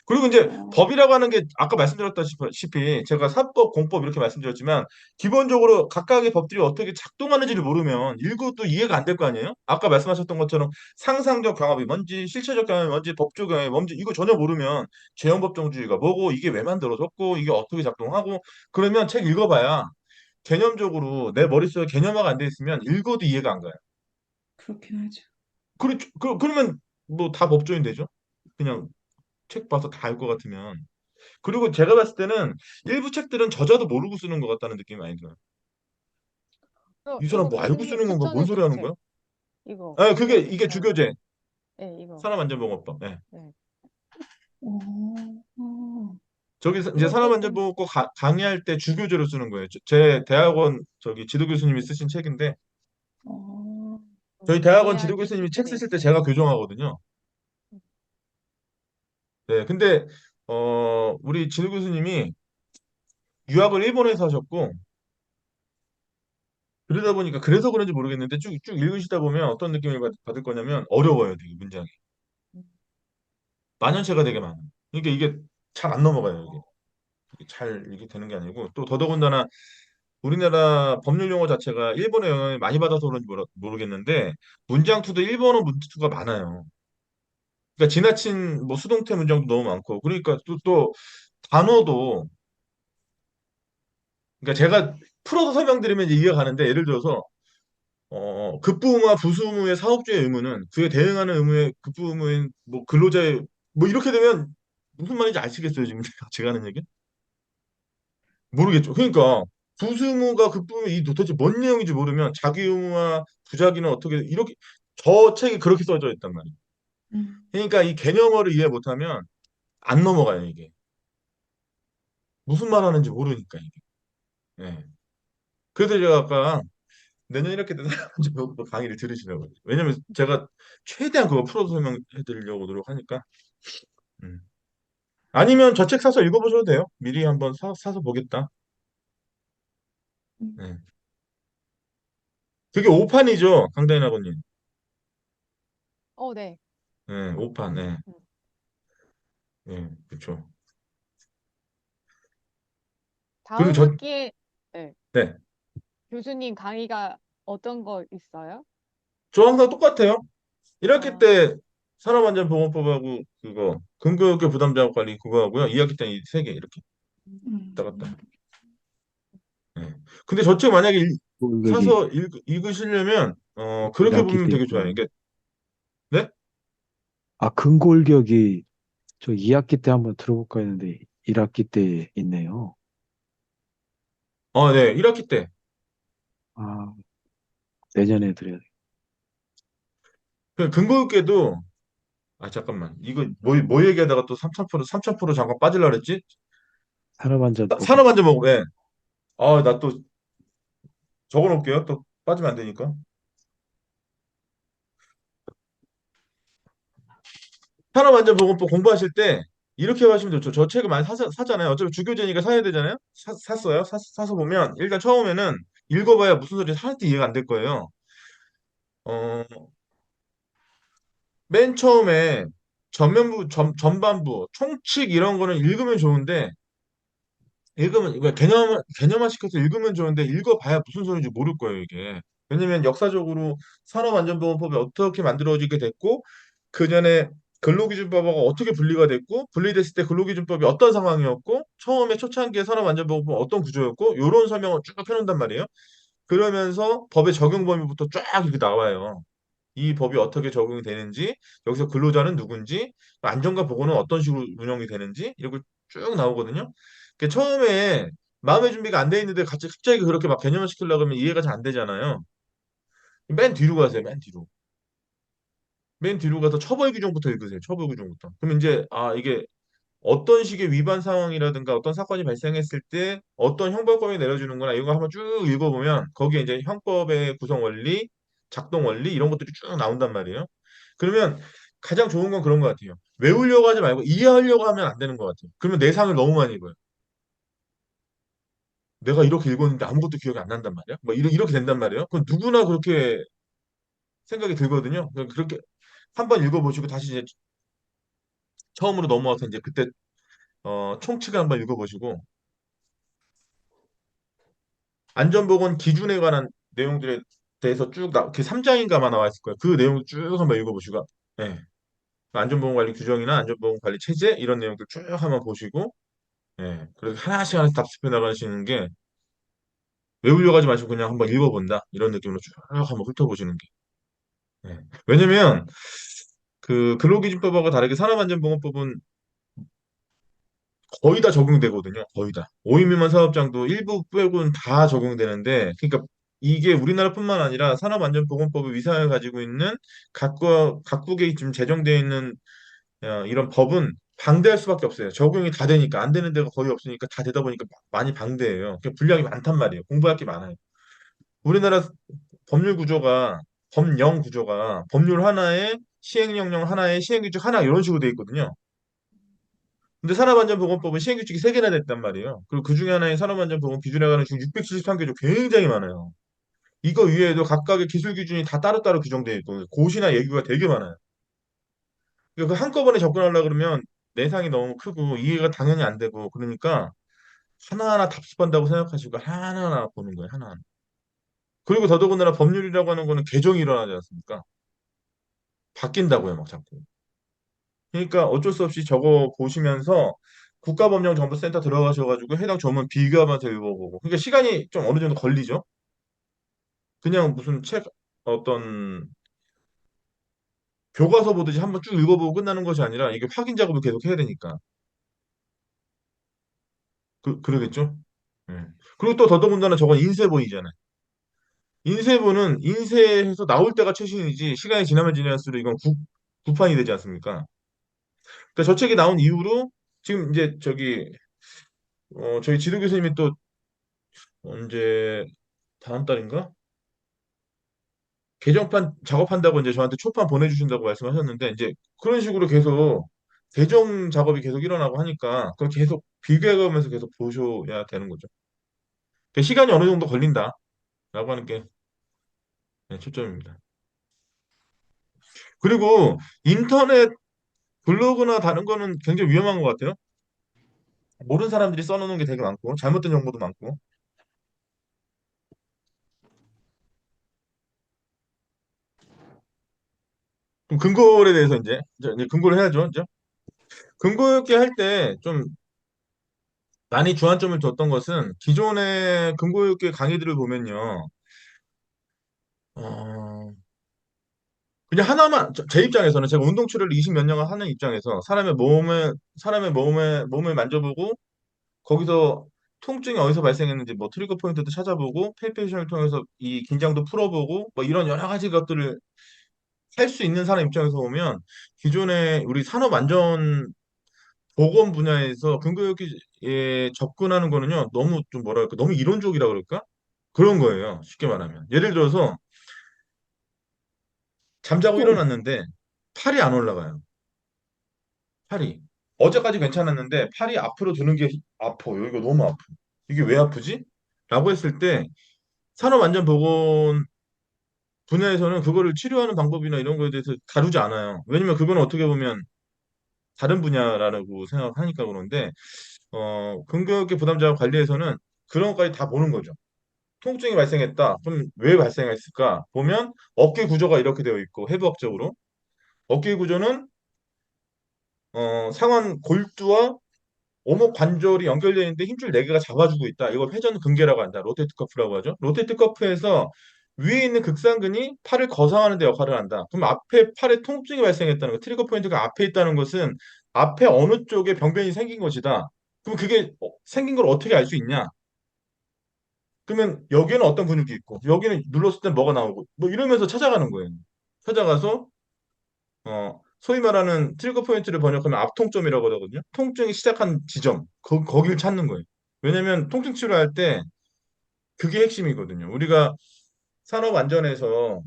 그리고 이제 어, 법이라고 하는 게 아까 말씀드렸다시피 제가 사법, 공법 이렇게 말씀드렸지만 기본적으로 각각의 법들이 어떻게 작동하는지를 모르면 읽어도 이해가 안 될 거 아니에요? 아까 말씀하셨던 것처럼 상상적 경험이 뭔지 실체적 경험이 뭔지 법적 경험이 뭔지 이거 전혀 모르면 재헌법정주의가 뭐고 이게 왜 만들어졌고 이게 어떻게 작동하고 그러면 책 읽어봐야 개념적으로 내 머릿속에 개념화가 안 돼 있으면 읽어도 이해가 안 가요. 그렇긴 하죠. 그러면 뭐 다 법조인 되죠? 그냥 책 봐서 다 알 것 같으면. 그리고 제가 봤을 때는 일부 책들은 저자도 모르고 쓰는 것 같다는 느낌이 많이 들어요. 이 사람 이거 뭐 알고 교수님 쓰는 건가? 뭔 소리 추천해준 하는 책. 거야? 이거 아, 이야기 이게 기다려. 주교제. 네, 이거. 산업안전보건법. 예. 네. 어, 어, 저기 이제 이거 조금 산업안전보건법 강의할 때 주교제로 쓰는 거예요. 제 대학원 저기 지도 교수님이 쓰신 책인데 어, 저희 대학원 지도 이해하기 교수님이 쉽게 책 돼 쓰실 때 있어요. 제가 교정하거든요. 네. 근데 우리 지도 교수님이 유학을 일본에서 하셨고 그러다 보니까 그래서 그런지 모르겠는데 쭉 읽으시다 보면 어떤 느낌을 받을 거냐면 어려워요, 되게 문장이. 음. 만연체가 되게 많아요. 그러니까 이게 잘 안 넘어가요, 이게 잘 이게 되는 게 아니고 또 더더군다나 우리나라 법률 용어 자체가 일본의 영향을 많이 받아서 그런지 모르겠는데 문장투도 일본어 문장투가 많아요. 그러니까 지나친 뭐 수동태 문장도 너무 많고 그러니까 또 단어도 그러니까 제가 풀어서 설명드리면 이제 이해가 가는데 예를 들어서 급부의무와 부수의무의 사업주의 의무는 그에 대응하는 의무의 급부의무인 뭐 근로자의 뭐 이렇게 되면 무슨 말인지 아시겠어요 지금 제가 하는 얘기? 모르겠죠. 그러니까 부수의무가 급부의무 이 도대체 뭔 내용인지 모르면 자기 의무와 부작위는 어떻게 이렇게 저 책이 그렇게 써져 있단 말이에요. 음, 그러니까 이 개념어를 이해 못하면 안 넘어가요 이게 무슨 말 하는지 모르니까 이게. 예. 그래서 제가 아까 내년 이렇게 돼서 강의를 들으시라고요. 왜냐면 제가 최대한 그거 풀어서 설명해 드리려고 노력하니까. 음. 아니면 저 책 사서 읽어보셔도 돼요. 미리 한번 사서 보겠다. 음, 네. 그게 5판이죠, 강다인 아버님. 네. 네, 5판. 네, 음. 네, 그렇죠. 그리고 다음 저, 학기에 네. 네, 교수님 강의가 어떤 거 있어요? 저 항상 똑같아요. 1학기 아, 때 산업안전보건법하고 그거 근로기업 부담자업 관리 그거 하고요. 2학기 때는 이 세 개 이렇게 왔다 갔다. 음. 네. 근데 저 책 만약에 골격이 사서 읽으시려면 그렇게 1학기 보면 때 되게 좋아요. 있구나. 이게 네? 아, 근골격이 저 2학기 때 한번 들어볼까 했는데 1학기 때 있네요. 네, 1학기 때. 아, 내년에 들어야 돼. 그 근로기업도 잠깐만. 이거 뭐 얘기하다가 또 3,000% 잠깐 빠질라 그랬지? 산업안전보건. 산업안전보건. 예. 나 또 적어 놓을게요. 또 빠지면 안 되니까. 산업안전보건법 공부하실 때 이렇게 하시면 좋죠. 저 책을 많이 사잖아요. 어차피 주교재니까 사야 되잖아요. 샀어요. 사서 보면 일단 처음에는 읽어봐야 무슨 소리 하나도 이해가 안 될 거예요. 어, 맨 처음에 전반부, 총칙 이런 거는 읽으면 좋은데 그러니까 개념화 시켜서 읽으면 좋은데 읽어봐야 무슨 소리인지 모를 거예요, 이게. 왜냐면 역사적으로 산업안전보건법이 어떻게 만들어지게 됐고 그 전에 근로기준법하고 어떻게 분리가 됐고 분리됐을 때 근로기준법이 어떤 상황이었고 처음에 초창기에 산업안전보건법 어떤 구조였고 이런 설명을 쭉 해놓는단 말이에요. 그러면서 법의 적용 범위부터 쫙 이렇게 나와요. 이 법이 어떻게 적용이 되는지, 여기서 근로자는 누군지, 안전과 보건은 어떤 식으로 운영이 되는지 이렇게 쭉 나오거든요. 처음에 마음의 준비가 안 돼 있는데 갑자기 그렇게 막 개념을 시키려고 하면 이해가 잘 안 되잖아요. 맨 뒤로 가세요, 맨 뒤로. 맨 뒤로 가서 처벌 규정부터 읽으세요. 처벌 규정부터. 그럼 이제 이게 어떤 식의 위반 상황이라든가 어떤 사건이 발생했을 때 어떤 형벌법이 내려주는구나 이거 한번 쭉 읽어보면 거기에 이제 형법의 구성 원리, 작동 원리 이런 것들이 쭉 나온단 말이에요. 그러면 가장 좋은 건 그런 것 같아요. 외우려고 하지 말고 이해하려고 하면 안 되는 것 같아요. 그러면 내상을 너무 많이 입어요. 내가 이렇게 읽었는데 아무것도 기억이 안 난단 말이야. 뭐 이렇게 된단 말이에요. 그건 누구나 그렇게 생각이 들거든요. 그렇게 한번 읽어보시고 다시 이제 처음으로 넘어와서 이제 그때 총칙을 한번 읽어보시고 안전보건 기준에 관한 내용들에 대해서 그 3장인가만 나와 있을 거예요. 그 내용 쭉 한번 읽어보시고, 예. 안전보건관리 규정이나 안전보건관리 체제 이런 내용들 쭉 한번 보시고, 예. 그래서 하나씩 하나씩 답습해 나가시는 게 외우려고 하지 마시고 그냥 한번 읽어본다 이런 느낌으로 쭉 한번 훑어보시는 게. 예. 왜냐면 그 근로기준법하고 다르게 산업안전보건법은 거의 다 적용되거든요. 거의 다. 5인 미만 사업장도 일부 빼고는 다 적용되는데, 그러니까 이게 우리나라뿐만 아니라 산업안전보건법의 위상을 가지고 있는 각국에 지금 제정되어 있는 이런 법은 방대할 수밖에 없어요. 적용이 다 되니까 안 되는 데가 거의 없으니까 다 되다 보니까 많이 방대해요. 그러니까 분량이 많단 말이에요. 공부할 게 많아요. 우리나라 법률 구조가 법령 구조가 법률 하나에 시행령령 하나에 시행규칙 하나 이런 식으로 돼 있거든요. 근데 산업안전보건법은 시행규칙이 세개나 됐단 말이에요. 그리고 그 중에 하나인 산업안전보건 기준에 관한 중 673개 조 굉장히 많아요. 이거 위에도 각각의 기술 기준이 다 따로따로 규정되어 있고 고시나 예규가 되게 많아요. 그러니까 그 한꺼번에 접근하려고 그러면 내상이 너무 크고 이해가 당연히 안 되고 그러니까 하나하나 답습한다고 생각하시고 하나하나 보는 거예요. 하나하나. 그리고 더더군다나 법률이라고 하는 거는 개정이 일어나지 않습니까? 바뀐다고요, 막 자꾸. 그러니까 어쩔 수 없이 저거 보시면서 국가법령정보센터 들어가셔가지고 해당 조문 비교하면서 읽어보고. 그러니까 시간이 좀 어느 정도 걸리죠. 그냥 무슨 책 어떤 교과서 보듯이 한번 쭉 읽어보고 끝나는 것이 아니라 이게 확인 작업을 계속 해야 되니까. 그러겠죠? 예. 그리고 또 더더군다나 저건 인쇄본이잖아요. 인쇄본은 인쇄해서 나올 때가 최신이지 시간이 지나면 지날수록 이건 구판이 되지 않습니까? 그러니까 저 책이 나온 이후로 지금 이제 저희 지도 교수님이 또 언제 다음 달인가? 개정판 작업한다고 이제 저한테 초판 보내주신다고 말씀하셨는데 이제 그런 식으로 계속 개정 작업이 계속 일어나고 하니까 그걸 계속 비교해가면서 계속 보셔야 되는 거죠. 그러니까 시간이 어느 정도 걸린다라고 하는 게 네, 초점입니다. 그리고 인터넷 블로그나 다른 거는 굉장히 위험한 것 같아요. 모르는 사람들이 써놓는 게 되게 많고 잘못된 정보도 많고. 그럼 근거에 대해서 이제 근거를 해야죠. 이제 근거 있게 할 때 좀 많이 주안점을 뒀던 것은 기존의 근거 있게 강의들을 보면요. 어, 그냥 하나만 제 입장에서는 제가 운동 치료를 20 몇 년을 하는 입장에서 사람의 몸을 만져보고 거기서 통증이 어디서 발생했는지 뭐 트리거 포인트도 찾아보고 palpation을 통해서 이 긴장도 풀어보고 뭐 이런 여러 가지 것들을 할 수 있는 사람 입장에서 보면 기존의 우리 산업 안전 보건 분야에서 근거역기에 접근하는 거는요 너무 좀 뭐랄까 너무 이론적이라 그럴까 그런 거예요 쉽게 말하면 예를 들어서 잠자고 일어났는데 팔이 안 올라가요 팔이 어제까지 괜찮았는데 팔이 앞으로 드는 게 아파 여기가 너무 아파 이게 왜 아프지? 라고 했을 때 산업안전보건 분야에서는 그거를 치료하는 방법이나 이런 거에 대해서 다루지 않아요 왜냐면 그거는 어떻게 보면 다른 분야라고 생각하니까 그런데 근교육계 부담자와 관리에서는 그런 것까지 다 보는 거죠. 통증이 발생했다. 그럼 왜 발생했을까? 보면 어깨 구조가 이렇게 되어 있고 해부학적으로 어깨 구조는 상완 골두와 오목 관절이 연결되어 있는데 힘줄 4개가 잡아주고 있다. 이걸 회전 근개라고 한다. 로테이트 커프라고 하죠. 로테이트 커프에서 위에 있는 극상근이 팔을 거상하는 데 역할을 한다. 그럼 앞에 팔에 통증이 발생했다는 거, 트리거 포인트가 앞에 있다는 것은 앞에 어느 쪽에 병변이 생긴 것이다. 그럼 그게 생긴 걸 어떻게 알 수 있냐? 그러면 여기는 어떤 근육이 있고 여기는 눌렀을 때 뭐가 나오고 뭐 이러면서 찾아가는 거예요. 찾아가서 소위 말하는 트리거 포인트를 번역하면 앞통점이라고 하거든요. 통증이 시작한 지점, 거기를 찾는 거예요. 왜냐면 통증 치료할 때 그게 핵심이거든요. 우리가 산업 안전에서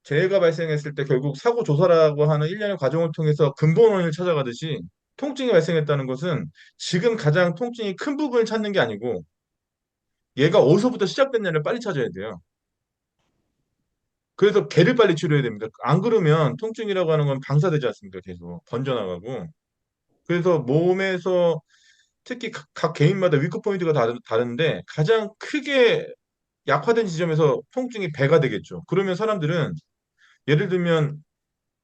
재해가 발생했을 때 결국 사고 조사라고 하는 일련의 과정을 통해서 근본 원인을 찾아가듯이 통증이 발생했다는 것은 지금 가장 통증이 큰 부분을 찾는 게 아니고 얘가 어디서부터 시작됐냐를 빨리 찾아야 돼요. 그래서 걔를 빨리 치료해야 됩니다. 안 그러면 통증이라고 하는 건 방사되지 않습니까? 계속 번져나가고. 그래서 몸에서 특히 각 개인마다 위크 포인트가 다른데 가장 크게 약화된 지점에서 통증이 배가 되겠죠. 그러면 사람들은 예를 들면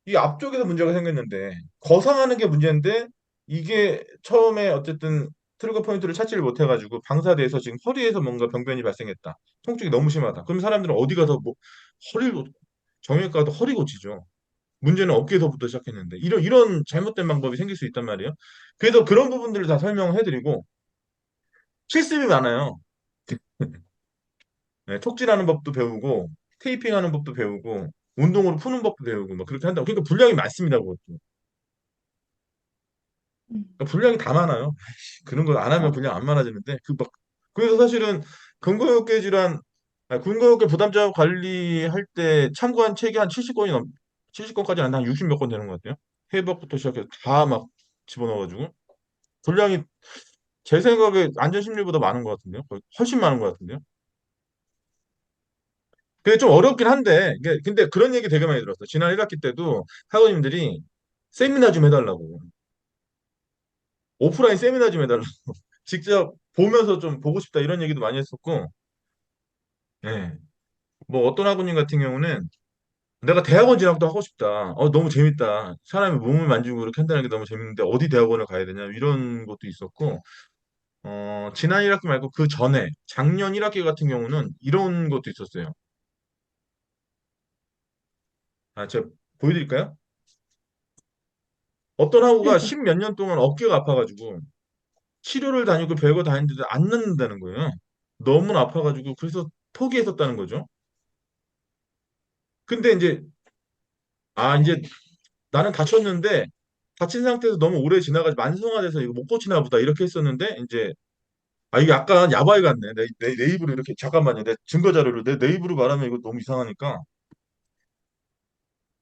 이 앞쪽에서 문제가 생겼는데 거상하는 게 문제인데 이게 처음에 어쨌든 트리거 포인트를 찾지를 못해가지고 방사돼서 지금 허리에서 뭔가 병변이 발생했다. 통증이 너무 심하다. 그럼 사람들은 어디 가서 뭐 허리를 정형외과 가도 허리 고치죠. 문제는 어깨에서부터 시작했는데 이런 잘못된 방법이 생길 수 있단 말이에요. 그래서 그런 부분들을 다 설명해드리고 실습이 많아요. 네, 톡질하는 법도 배우고 테이핑하는 법도 배우고 운동으로 푸는 법도 배우고 막 그렇게 한다고. 그러니까 분량이 많습니다, 그것도. 음. 그러니까 분량이 다 많아요. 그런 걸 안 하면 어, 분량 안 많아지는데 그래서 사실은 근거역계 질환, 근거역계 부담자 관리할 때 참고한 책이 한 70권이 70권까지 안 돼. 한 60 몇 권 되는 것 같아요. 해부학부터 시작해서 다 막 집어넣어가지고 분량이 제 생각에 안전심리보다 많은 것 같은데요. 거의 훨씬 많은 것 같은데요. 그게 좀 어렵긴 한데, 근데 그런 얘기 되게 많이 들었어. 지난 1학기 때도 학우님들이 세미나 좀 해달라고. 오프라인 세미나 좀 해달라고. 직접 보면서 좀 보고 싶다 이런 얘기도 많이 했었고, 예. 뭐 어떤 학우님 같은 경우는 내가 대학원 진학도 하고 싶다. 너무 재밌다. 사람이 몸을 만지고 그렇게 한다는 게 너무 재밌는데 어디 대학원을 가야 되냐 이런 것도 있었고, 지난 1학기 말고 그 전에 작년 1학기 같은 경우는 이런 것도 있었어요. 제가 보여드릴까요? 어떤 학우가 네네. 10몇 년 동안 어깨가 아파가지고 치료를 다니고 별거 다니는데도 안 낫는다는 거예요. 너무 아파가지고 그래서 포기했었다는 거죠. 근데 이제 나는 다쳤는데 다친 상태에서 너무 오래 지나가지 만성화돼서 이거 못 고치나 보다 이렇게 했었는데 이제 이게 약간 야바이 같네. 내 입으로 이렇게 잠깐만요. 내 증거 자료를 내 입으로 말하면 이거 너무 이상하니까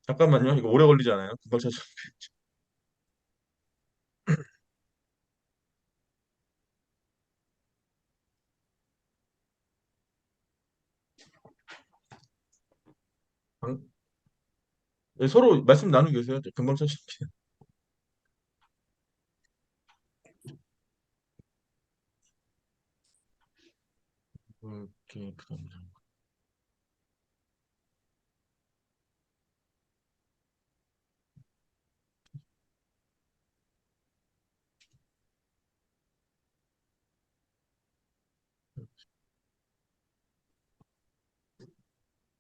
잠깐만요. 이거 오래 걸리지 않아요? 금방 찾아. 서로 말씀 나누고 계세요. 금방 찾을게요. 이렇게 부담.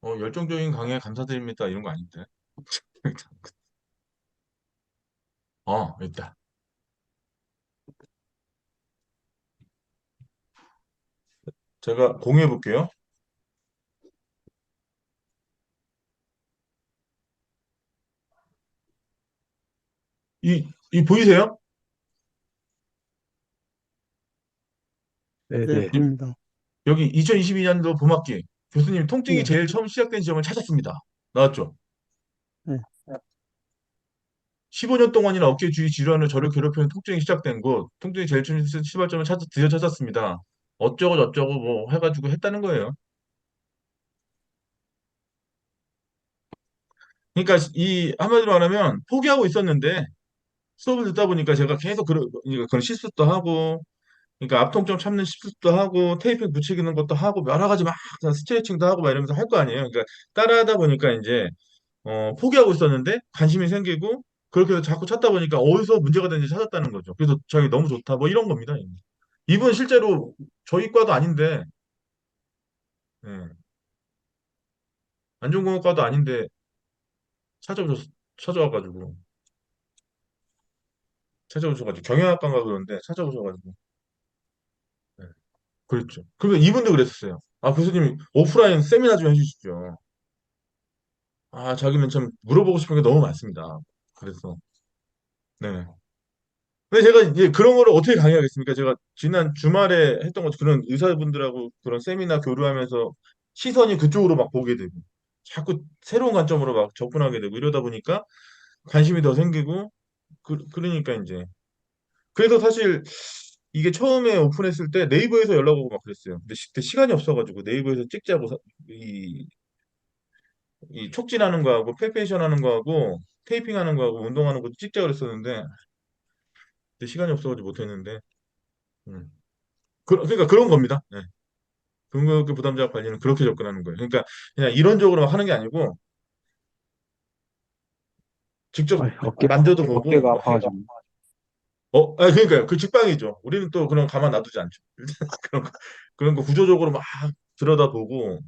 '열정적인 강의에 감사드립니다.' 이런 거 아닌데. 있다. 제가 공유해 볼게요. 이 보이세요? 네, 네네. 이- 보입니다. 여기 2022년도 봄학기 교수님 통증이 예, 제일 처음 시작된 지점을 찾았습니다. 나왔죠? 예, 15년 동안이나 어깨 주위 질환을 저를 괴롭히는 통증이 시작된 곳, 통증이 제일 처음 시발점을 드디어 찾았습니다. 어쩌고 저쩌고 뭐 해가지고 했다는 거예요. 그러니까 이 한마디로 말하면 포기하고 있었는데 수업을 듣다 보니까 제가 계속 그러니까 그런 실습도 하고 그러니까 앞통증 참는 실습도 하고 테이핑 붙이는 것도 하고 여러 가지 막 스트레칭도 하고 막 이러면서 할 거 아니에요. 그러니까 따라하다 보니까 이제 포기하고 있었는데 관심이 생기고 그렇게 해서 자꾸 찾다 보니까 어디서 문제가 되는지 찾았다는 거죠. 그래서 자기 너무 좋다 뭐 이런 겁니다. 이분 실제로 저희 과도 아닌데 예, 안전공학과도 아닌데 찾아와가지고 찾아오셔가지고 경영학과인가 그러는데 찾아오셔가지고 예, 그랬죠. 그러면 이분도 그랬었어요. 교수님 오프라인 세미나 좀 해주십시오. 자기는 참 물어보고 싶은 게 너무 많습니다. 그래서 네. 근데 제가 이제 그런 거를 어떻게 강의하겠습니까? 제가 지난 주말에 했던 것 그런 의사분들하고 그런 세미나 교류하면서 시선이 그쪽으로 막 보게 되고 자꾸 새로운 관점으로 막 접근하게 되고 이러다 보니까 관심이 더 생기고 그러니까 이제 그래서 사실 이게 처음에 오픈했을 때 네이버에서 연락 오고 막 그랬어요. 근데 그때 시간이 없어가지고 네이버에서 찍자고 이, 이 촉진하는 거하고 페이페이션 하는 거하고 테이핑 하는 거하고 운동하는 것도 찍자 그랬었는데 그때 시간이 없어가지고 못했는데 음. 그러니까 그런 겁니다. 네. 등록금 부담자 관리는 그렇게 접근하는 거예요. 그러니까 그냥 이론적으로 하는 게 아니고 직접 아, 만져도 보고 어깨가 뭐 아파가지고. 그러니까요. 그 직방이죠. 우리는 또 그런 거 가만 놔두지 않죠. 그런 거 구조적으로 막 들여다보고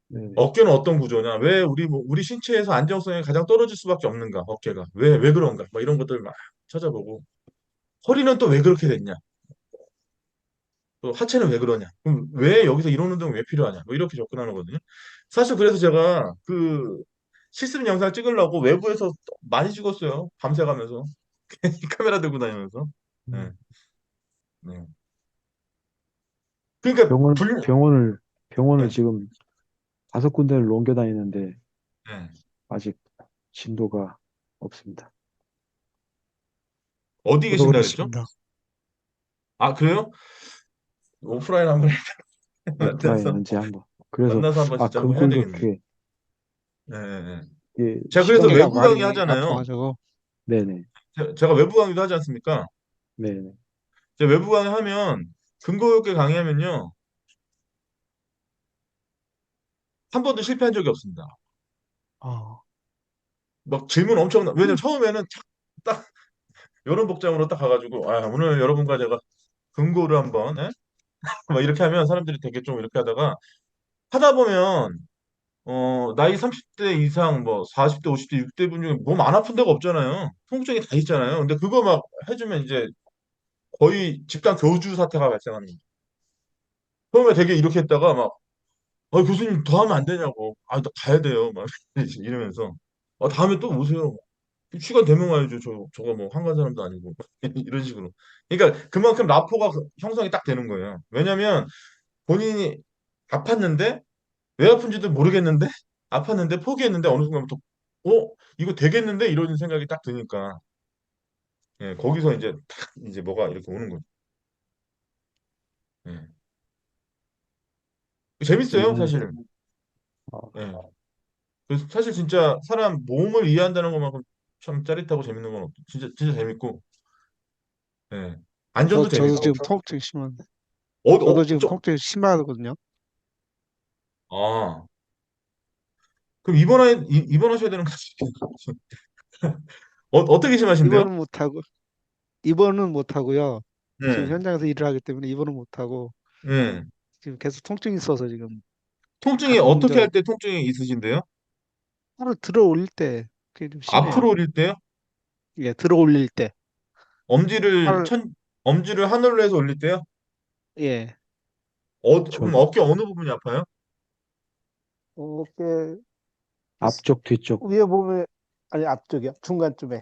네네. 어깨는 어떤 구조냐? 왜 우리 신체에서 안정성이 가장 떨어질 수밖에 없는가? 어깨가 왜 그런가? 뭐 이런 것들 막 찾아보고 허리는 또 왜 그렇게 됐냐? 또 하체는 왜 그러냐? 그럼 왜 여기서 이런 운동이 왜 필요하냐? 뭐 이렇게 접근하는 거거든요. 사실 그래서 제가 그 실습 영상 찍으려고 외부에서 많이 찍었어요. 밤새 가면서 카메라 들고 다니면서. 네, 음. 네. 그러니까 병원, 병원을, 병원을 네, 지금 5군데를 옮겨 다니는데 네. 아직 진도가 없습니다. 어디 저도 계신다 그랬죠? 그렇습니다. 아, 그래요? 오프라인 한번 오프라인 만나서 언제 한번. 그래서, 만나서 한번 진짜 한번 해야 되겠네. 근골격계, 네, 네. 네. 예, 제가 그래서 시간이, 어깨가 외부 강의 많이 하잖아요. 아파가지고. 네네, 제가 외부 강의도 하지 않습니까? 네네. 제가 외부 강의 하면 근거있게 강의하면요 한 번도 실패한 적이 없습니다. 어, 막 질문 엄청 왜냐면 처음에는 딱 이런 복장으로 딱 가가지고 오늘 여러분과 제가 근거를 한번 막 이렇게 하면 사람들이 되게 좀 이렇게 하다 보면 나이 30대 이상 뭐 40대 50대 60대 분 중에 몸 안 아픈 데가 없잖아요. 통증이 다 있잖아요. 근데 그거 막 해주면 이제 거의 집단 교주 사태가 발생하는 거예요. 처음에 되게 이렇게 했다가 막 교수님 더 하면 안 되냐고. 나 가야 돼요. 막 이러면서 다음에 또 오세요. 시간 되면 와야죠. 저거 뭐 한간 사람도 아니고 이런 식으로. 그러니까 그만큼 라포가 형성이 딱 되는 거예요. 왜냐면 본인이 아팠는데 왜 아픈지도 모르겠는데 아팠는데 포기했는데 어느 순간부터 이거 되겠는데 이런 생각이 딱 드니까 예, 거기서 이제 탁 이제 뭐가 이렇게 오는 거죠. 예. 재밌어요, 저는, 사실. 어, 예. 그래서 사실 진짜 사람 몸을 이해한다는 것만큼 참 짜릿하고 재밌는 건 없죠. 진짜 진짜 재밌고 예. 안전도 저도 재밌고. 지금 통증 심한데. 어, 저도 어, 지금 저, 통증 심하거든요. 아, 그럼 입원하셔야 되는 거지. 어떻게 심하신데요? 입원은 못 하고, 입원은 못 하고요. 지금 네. 현장에서 일을 하기 때문에 입원은 못 하고, 네. 지금 계속 통증이 있어서 지금 통증이 가끔 어떻게 할 때 통증이 있으신데요? 팔을 들어 올릴 때 그게 좀 심해요. 앞으로 올릴 때요? 예, 들어 올릴 때. 엄지를 팔을, 천 엄지를 하늘로 해서 올릴 때요? 예, 그럼 전 어깨 어느 부분이 아파요? 어깨 앞쪽, 뒤쪽, 위에 보면, 아니, 앞쪽이요. 중간쯤에.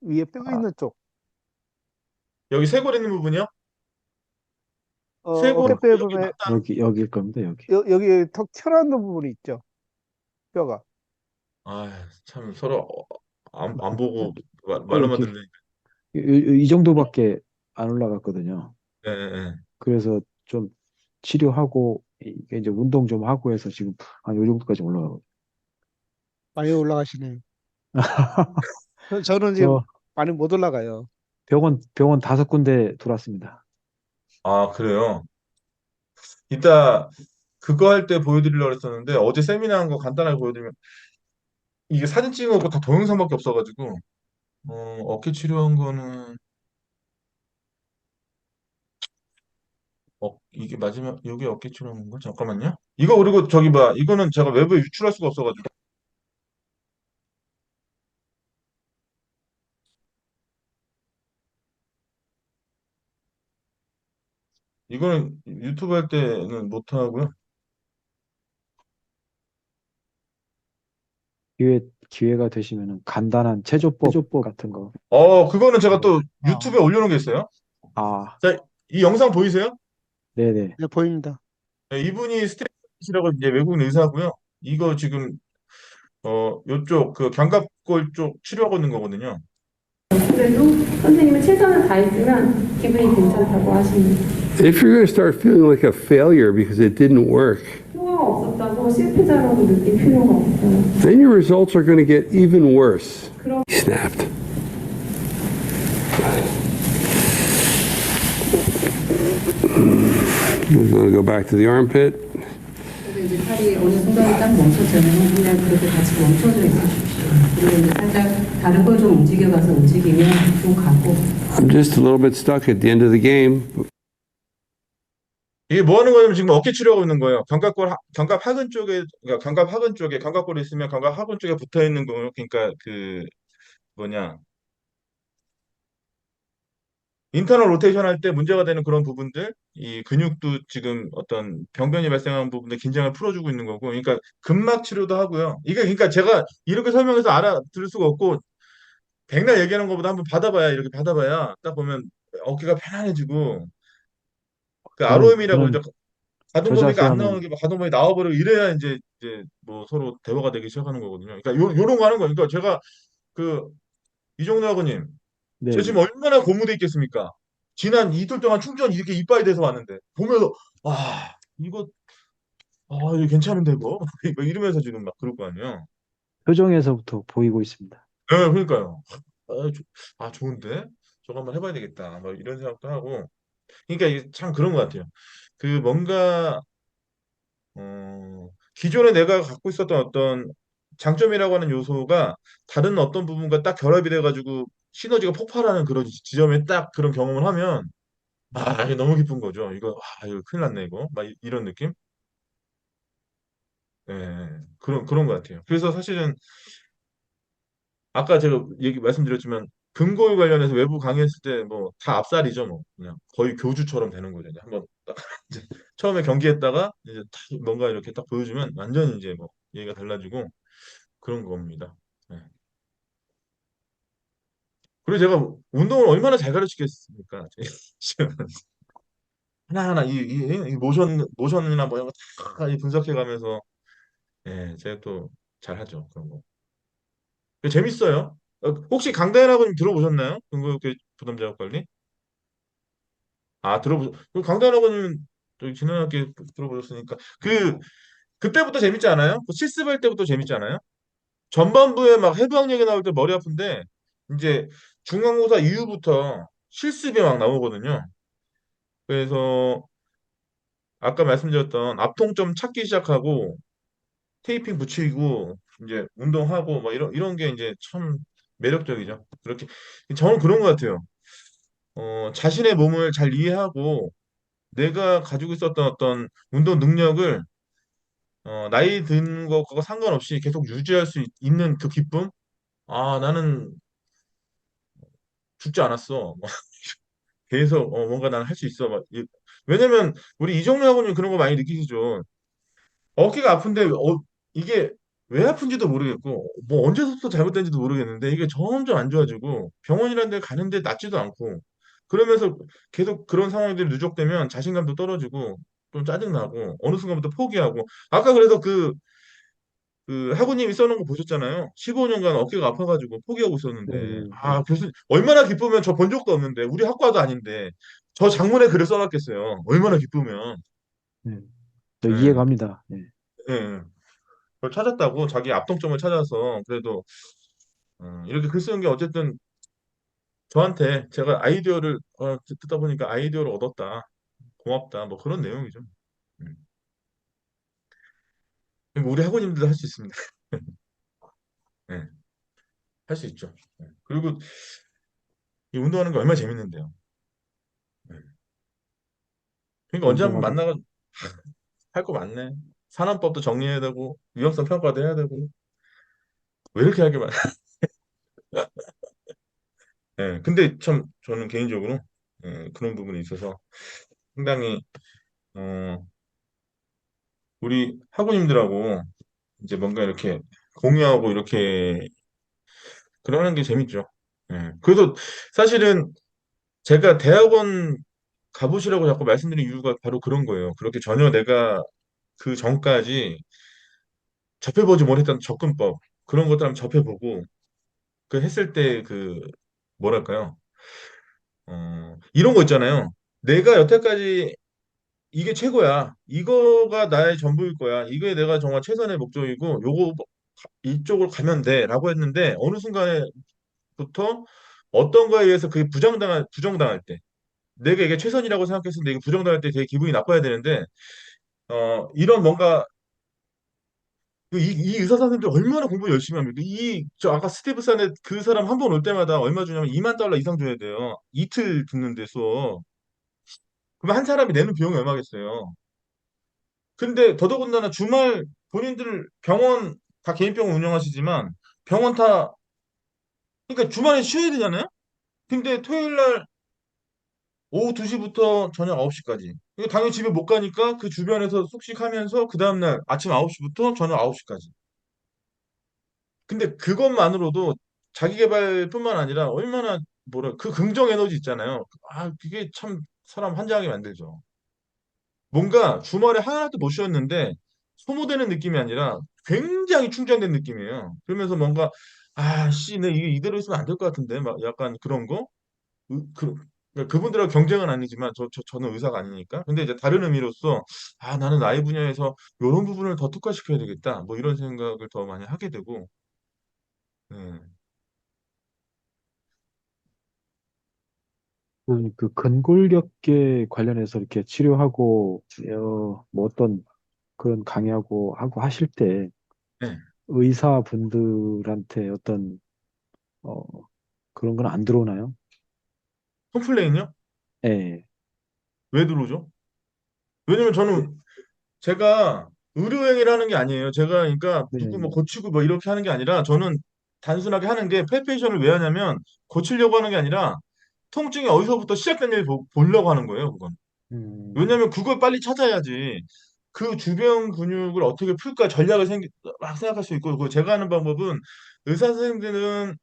위에 뼈 아, 있는 쪽. 여기 쇄골 있는 부분이요? 여, 어깨뼈에 여기 보면, 맞다. 여기일 겁니다, 여기. 여기 턱 튀어나오는 부분이 있죠. 뼈가. 참 서로 안 보고 말로만 이렇게, 듣는. 이 정도밖에 안 올라갔거든요. 예, 예. 그래서 좀 치료하고, 이게 이제 운동 좀 하고 해서 지금 한 요 정도까지 올라가고. 많이 올라가시네요. 저는 지금 저 많이 못 올라가요. 병원 5군데 돌았습니다. 그래요. 이따 그거 할 때 보여드리려고 했었는데 어제 세미나 한 거 간단하게 보여드리면 이게 사진 찍은 거다 동영상밖에 없어가지고 어깨 치료한 거는 이게 마지막 여기 어깨 치료한 건가? 잠깐만요. 이거 그리고 저기 봐 이거는 제가 외부에 유출할 수가 없어가지고 이거는 유튜브 할 때는 못 하고요. 기회, 기회가 되시면은 간단한 체조법 같은 거. 그거는 제가 네. 또 유튜브에 아, 올려놓은 게 있어요. 아, 자, 이 영상 보이세요? 네네. 네, 보입니다. 네, 이분이 스트레스라고 이제 외국인 의사고요. 이거 지금 요쪽 그 견갑골 쪽 치료하고 있는 거거든요. 그래도 선생님은 최선을 다했으면 기분이 괜찮다고 하십니다. If you're going to start feeling like a failure because it didn't work, 효과가 없었다고 실패자라고 느낄 필요가 없어요. then your results are going to get even worse. 그럼 He snapped. We're going to go back to the armpit. 그래서 이제 팔이 어느 순간에 딱 멈췄잖아요. 그냥 그렇게 같이 멈춰져 있으십시오. 그리고 이제 살짝 다른 걸 좀 움직여가서 움직이면 좀 가고. I'm just a little bit stuck at the end of the game. 이게 뭐 하는 거냐면 지금 어깨 치료하고 있는 거예요. 견갑 하근 쪽에, 그러니까 견갑 하근 쪽에, 견갑골이 있으면 견갑 하근 쪽에 붙어 있는 거, 그러니까 그 뭐냐, 인터널 로테이션 할 때 문제가 되는 그런 부분들, 이 근육도 지금 어떤 병변이 발생한 부분들 긴장을 풀어주고 있는 거고, 그러니까 근막 치료도 하고요. 이게 그러니까 제가 이렇게 설명해서 알아들을 수가 없고, 백날 얘기하는 것보다 한번 받아봐야, 이렇게 받아봐야 딱 보면 어깨가 편안해지고, 그 ROM이라고 이제 저는 가동 저 범위가 안 자세하면 나오는 게 막 가동 범위 나와버리고 이래야 이제 뭐 서로 대화가 되기 시작하는 거거든요. 그러니까 요런 거 하는 거예요. 그러니까 제가 그 이종래 학원님, 제가 네, 지금 얼마나 고무돼 있겠습니까? 지난 이틀 동안 충전 이렇게 이빠이 돼서 왔는데 보면서 아 이거 이거 괜찮은데 이거 막 이러면서 지금 막 그럴 거 아니에요. 표정에서부터 보이고 있습니다. 네, 그러니까요. 좋은데 저거 한번 해봐야 되겠다. 막 이런 생각도 하고. 그러니까 이게 참 그런 것 같아요. 그 뭔가 기존에 내가 갖고 있었던 어떤 장점이라고 하는 요소가 다른 어떤 부분과 딱 결합이 돼가지고 시너지가 폭발하는 그런 지점에 딱 그런 경험을 하면 이게 너무 기쁜 거죠. 이거 큰일 났네 이거 막 이런 느낌? 예, 그런 것 같아요. 그래서 사실은 아까 제가 말씀드렸지만 금고일 관련해서 외부 강의했을 때 뭐 다 압살이죠. 뭐 그냥 거의 교주처럼 되는 거죠. 이제 한번 딱 이제 처음에 경기했다가 이제 딱 뭔가 이렇게 딱 보여주면 완전히 이제 뭐 얘기가 달라지고 그런 겁니다. 네. 그리고 제가 운동을 얼마나 잘 가르치겠습니까? 하나하나 이 모션이나 뭐 이런 거다 분석해가면서 제가 또 잘하죠 그런 거. 재밌어요. 혹시 강다현 학원님 들어보셨나요? 근거육계 부담자격 관리? 그럼 강다현 학원님 저기 지난 학기에 들어보셨으니까 그때부터 재밌지 않아요? 그 실습할 때부터 재밌지 않아요? 전반부에 막 해부학 얘기 나올 때 머리 아픈데 이제 중간고사 이후부터 실습이 막 나오거든요. 그래서 아까 말씀드렸던 앞통점 찾기 시작하고 테이핑 붙이고 이제 운동하고 막 이런 게 이제 참 매력적이죠. 그렇게 저는 그런 것 같아요. 자신의 몸을 잘 이해하고 내가 가지고 있었던 어떤 운동 능력을 나이 든 것과 상관없이 계속 유지할 수 있는 그 기쁨? 나는 죽지 않았어. 계속 뭔가 나는 할 수 있어. 왜냐면 우리 이정래 학원님 그런 거 많이 느끼시죠. 어깨가 아픈데 이게 왜 아픈지도 모르겠고 뭐 언제부터 잘못된지도 모르겠는데 이게 점점 안 좋아지고 병원이라는 데 가는데 낫지도 않고 그러면서 계속 그런 상황들이 누적되면 자신감도 떨어지고 좀 짜증나고 어느 순간부터 포기하고 아까 그래서 그 학우님이 써놓은 거 보셨잖아요. 15년간 어깨가 아파가지고 포기하고 네, 있었는데 네, 교수 얼마나 기쁘면 저 본 적도 없는데 우리 학과도 아닌데 저 장문에 글을 써놨겠어요. 얼마나 기쁘면. 네. 저 예, 이해갑니다. 네. 예. 그걸 찾았다고 자기 압동점을 찾아서 그래도 이렇게 글 쓰는 게 어쨌든 저한테 제가 아이디어를 듣다 보니까 아이디어를 얻었다. 고맙다. 뭐 그런 내용이죠. 음. 그리고 우리 학우님들도 할 수 있습니다. 예, 할 수 있죠. 그리고 이 운동하는 게 얼마나 재밌는데요. 예. 그러니까 언제 한번 운동하는 만나가 할 거 많네. 산업법도 정리해야 되고 위험성 평가도 해야 되고 왜 이렇게 할 게 많아? 예. 근데 참 저는 개인적으로 그런 부분에 있어서 상당히 어, 우리 학우님들하고 이제 뭔가 이렇게 공유하고 이렇게 그러는 게 재밌죠. 예. 그래서 사실은 제가 대학원 가보시라고 자꾸 말씀드린 이유가 바로 그런 거예요. 그렇게 전혀 내가 그 전까지 접해보지 못했던 접근법 그런 것들 한번 접해보고 그 했을 때그 뭐랄까요? 이런 거 있잖아요. 내가 여태까지 이게 최고야. 이거가 나의 전부일 거야. 이게 내가 정말 최선의 목적이고, 요거 이쪽으로 가면 돼라고 했는데 어느 순간에부터 어떤 거에 의해서 그게 부정당할 때, 내가 이게 최선이라고 생각했었는데 이게 부정당할 때 되게 기분이 나빠야 되는데, 이런 뭔가 이 의사 선생님들 얼마나 공부 열심히 합니까? 저 아까 스티브 사넷 그 사람 한 번 올 때마다 얼마 주냐면 2만 달러 이상 줘야 돼요. 이틀 듣는데 수업. 그럼 한 사람이 내는 비용이 얼마겠어요? 근데 더더군다나 주말 본인들 병원 다 개인 병원 운영하시지만 병원 다 그러니까 주말에 쉬어야 되잖아요. 근데 토요일 날 오후 2시부터 저녁 9시까지. 이거 당연히 집에 못 가니까 그 주변에서 숙식하면서 그 다음날 아침 9시부터 저녁 9시까지. 근데 그것만으로도 자기 개발뿐만 아니라 얼마나 그 긍정 에너지 있잖아요. 그게 참 사람 환장하게 만들죠. 뭔가 주말에 하나도 못 쉬었는데 소모되는 느낌이 아니라 굉장히 충전된 느낌이에요. 그러면서 뭔가 씨, 내 이게 이대로 있으면 안 될 것 같은데 막 약간 그런 거. 그러니까 그분들하고 경쟁은 아니지만 저는 의사가 아니니까. 근데 이제 다른 의미로서 나는 나의 분야에서 이런 부분을 더 특화시켜야 되겠다. 뭐 이런 생각을 더 많이 하게 되고. 네. 그 근골격계 관련해서 이렇게 치료하고, 뭐 어떤 그런 강의하고 하고 하실 때 네. 의사분들한테 어떤, 어, 그런 건 안 들어오나요? 컴플레인요? 예, 왜 들어오죠? 왜냐면 저는 제가 의료행위를 하는 게 아니에요. 제가 그러니까 누구 뭐 네, 고치고 뭐 이렇게 하는 게 아니라 저는 단순하게 하는 게 팔페이션을 왜 하냐면 고치려고 하는 게 아니라 통증이 어디서부터 시작됐는지 보려고 하는 거예요, 그건. 음, 왜냐면 그걸 빨리 찾아야지 그 주변 근육을 어떻게 풀까 막 생각할 수 있고 그 제가 하는 방법은 의사 선생님들은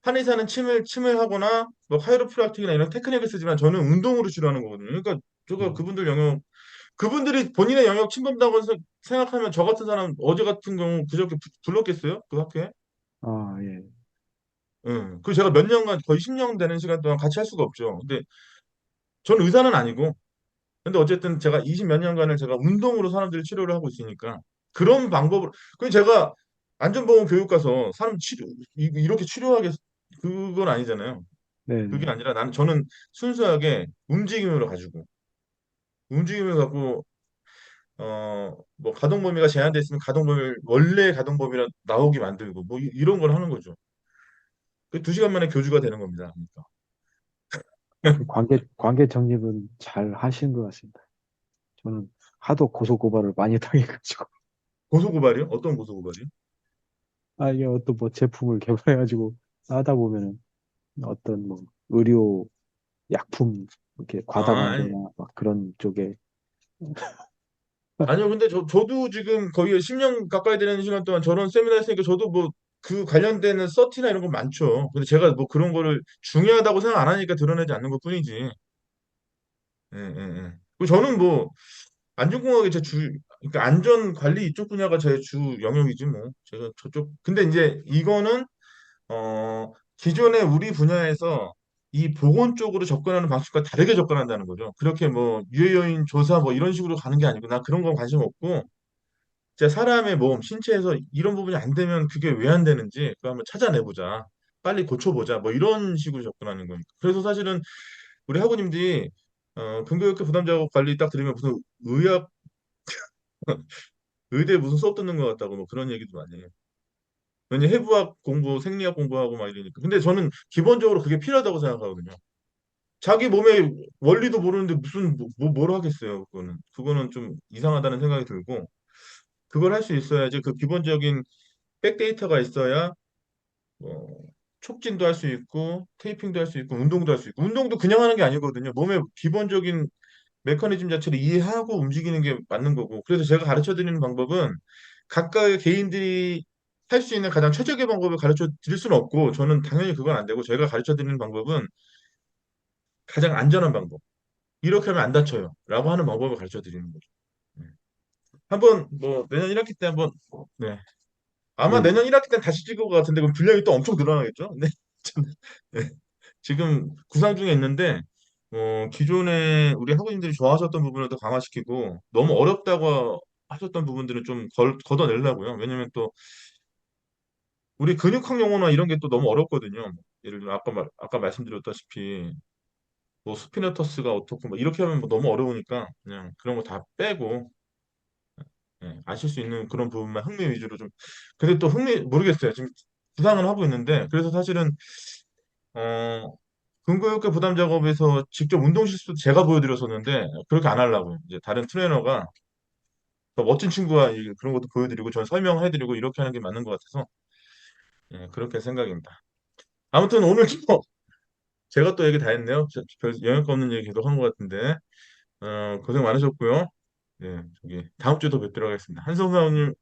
한의사는 침을 하거나 뭐 카이로프락틱이나 이런 테크닉을 쓰지만 저는 운동으로 치료하는 거거든요. 그러니까 제가 음, 그분들이 본인의 영역 침범다고 생각하면 저 같은 사람 어제 같은 경우 그저께 불렀겠어요? 그 학교에? 예, 응. 그 제가 몇 년간 거의 10년 되는 시간 동안 같이 할 수가 없죠. 근데 저는 의사는 아니고 근데 어쨌든 제가 20 몇 년간을 제가 운동으로 사람들을 치료를 하고 있으니까 그런 방법으로 그 제가 안전보건 교육 가서 사람 이렇게 치료하게 그건 아니잖아요. 그게 네네. 아니라 저는 순수하게 움직임으로 가지고 움직임을 갖고 뭐 가동 범위가 제한돼 있으면 가동 범위를 원래 가동 범위로 나오게 만들고 뭐 이런 걸 하는 거죠. 그 2시간 만에 교주가 되는 겁니다. 그러니까. 그 관계 정립은 잘 하신 것 같습니다. 저는 하도 고소고발을 많이 당해가지고. 고소고발이요? 어떤 고소고발이요? 이게 어떤 뭐 제품을 개발해가지고 하다 보면은 어떤 뭐 의료 약품 이렇게 아니, 과다광고나 막 그런 쪽에. 아니요. 근데 저도 지금 거의 10년 가까이 되는 시간 동안 저런 세미나 했으니까 저도 뭐 그 관련되는 서티나 이런 거 많죠. 근데 제가 뭐 그런 거를 중요하다고 생각 안 하니까 드러내지 않는 것뿐이지. 예, 예, 예. 그리고 저는 뭐 안전공학이 그러니까 안전 관리 이쪽 분야가 제 주 영역이지 뭐. 제가 저쪽. 근데 이제 이거는 기존의 우리 분야에서 이 보건 쪽으로 접근하는 방식과 다르게 접근한다는 거죠. 그렇게 뭐 유해 요인 조사 뭐 이런 식으로 가는 게 아니고 나 그런 건 관심 없고 진짜 사람의 몸, 신체에서 이런 부분이 안 되면 그게 왜 안 되는지 그거 한번 찾아내보자. 빨리 고쳐보자. 뭐 이런 식으로 접근하는 거니까. 그래서 사실은 우리 학우님들이 근교육교 부담자격 관리 딱 들으면 무슨 의대 무슨 수업 듣는 것 같다고 뭐 그런 얘기도 많이 해요. 왜냐 해부학 공부, 생리학 공부하고 막 이러니까. 근데 저는 기본적으로 그게 필요하다고 생각하거든요. 자기 몸의 원리도 모르는데 무슨 뭘 하겠어요. 그거는 좀 이상하다는 생각이 들고 그걸 할 수 있어야지 그 기본적인 백데이터가 있어야 촉진도 할 수 있고 테이핑도 할 수 있고 운동도 할 수 있고 운동도 그냥 하는 게 아니거든요. 몸의 기본적인 메커니즘 자체를 이해하고 움직이는 게 맞는 거고. 그래서 제가 가르쳐 드리는 방법은 각각의 개인들이 할 수 있는 가장 최적의 방법을 가르쳐 드릴 수는 없고 저는 당연히 그건 안 되고 제가 가르쳐 드리는 방법은 가장 안전한 방법. 이렇게 하면 안 다쳐요. 라고 하는 방법을 가르쳐 드리는 거죠. 네. 한번 뭐 내년 1학기 때 한번 네. 아마 네. 내년 1학기 때는 다시 찍을 것 같은데 그럼 분량이 또 엄청 늘어나겠죠? 네. 네. 지금 구상 중에 있는데 기존에 우리 학우님들이 좋아하셨던 부분을 더 강화시키고 너무 어렵다고 하셨던 부분들은 좀 걷어내려고요. 왜냐면 또 우리 근육학 용어나 이런 게 또 너무 어렵거든요. 뭐 예를 들면 아까 말씀드렸다시피 뭐 스피너터스가 어떻고 뭐 이렇게 하면 뭐 너무 어려우니까 그냥 그런 거 다 빼고 예, 아실 수 있는 그런 부분만 흥미 위주로 좀. 근데 또 모르겠어요. 지금 구상을 하고 있는데 그래서 사실은 어 근거역계 부담 작업에서 직접 운동 실수도 제가 보여드렸었는데 그렇게 안 하려고요. 이제 다른 트레이너가 더 멋진 친구가 그런 것도 보여드리고 전 설명해드리고 이렇게 하는 게 맞는 것 같아서 예, 그렇게 생각입니다. 아무튼 오늘 또 제가 또 얘기 다 했네요. 별 영향가 없는 얘기 계속 한 것 같은데 고생 많으셨고요. 네, 저기 다음 주에 또 뵙도록 하겠습니다. 한성사님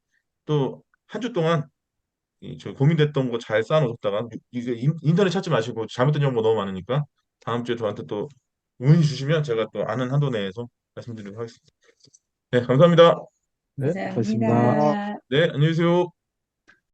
또 한 주 동안 저 고민됐던 거 잘 쌓아놓으셨다가 이게 인터넷 찾지 마시고 잘못된 정보 너무 많으니까 다음 주에 저한테 또 문의 주시면 제가 또 아는 한도 내에서 말씀드리도록 하겠습니다. 네, 감사합니다. 네, 고맙습니다. 감사합니다. 네, 안녕히 계세요.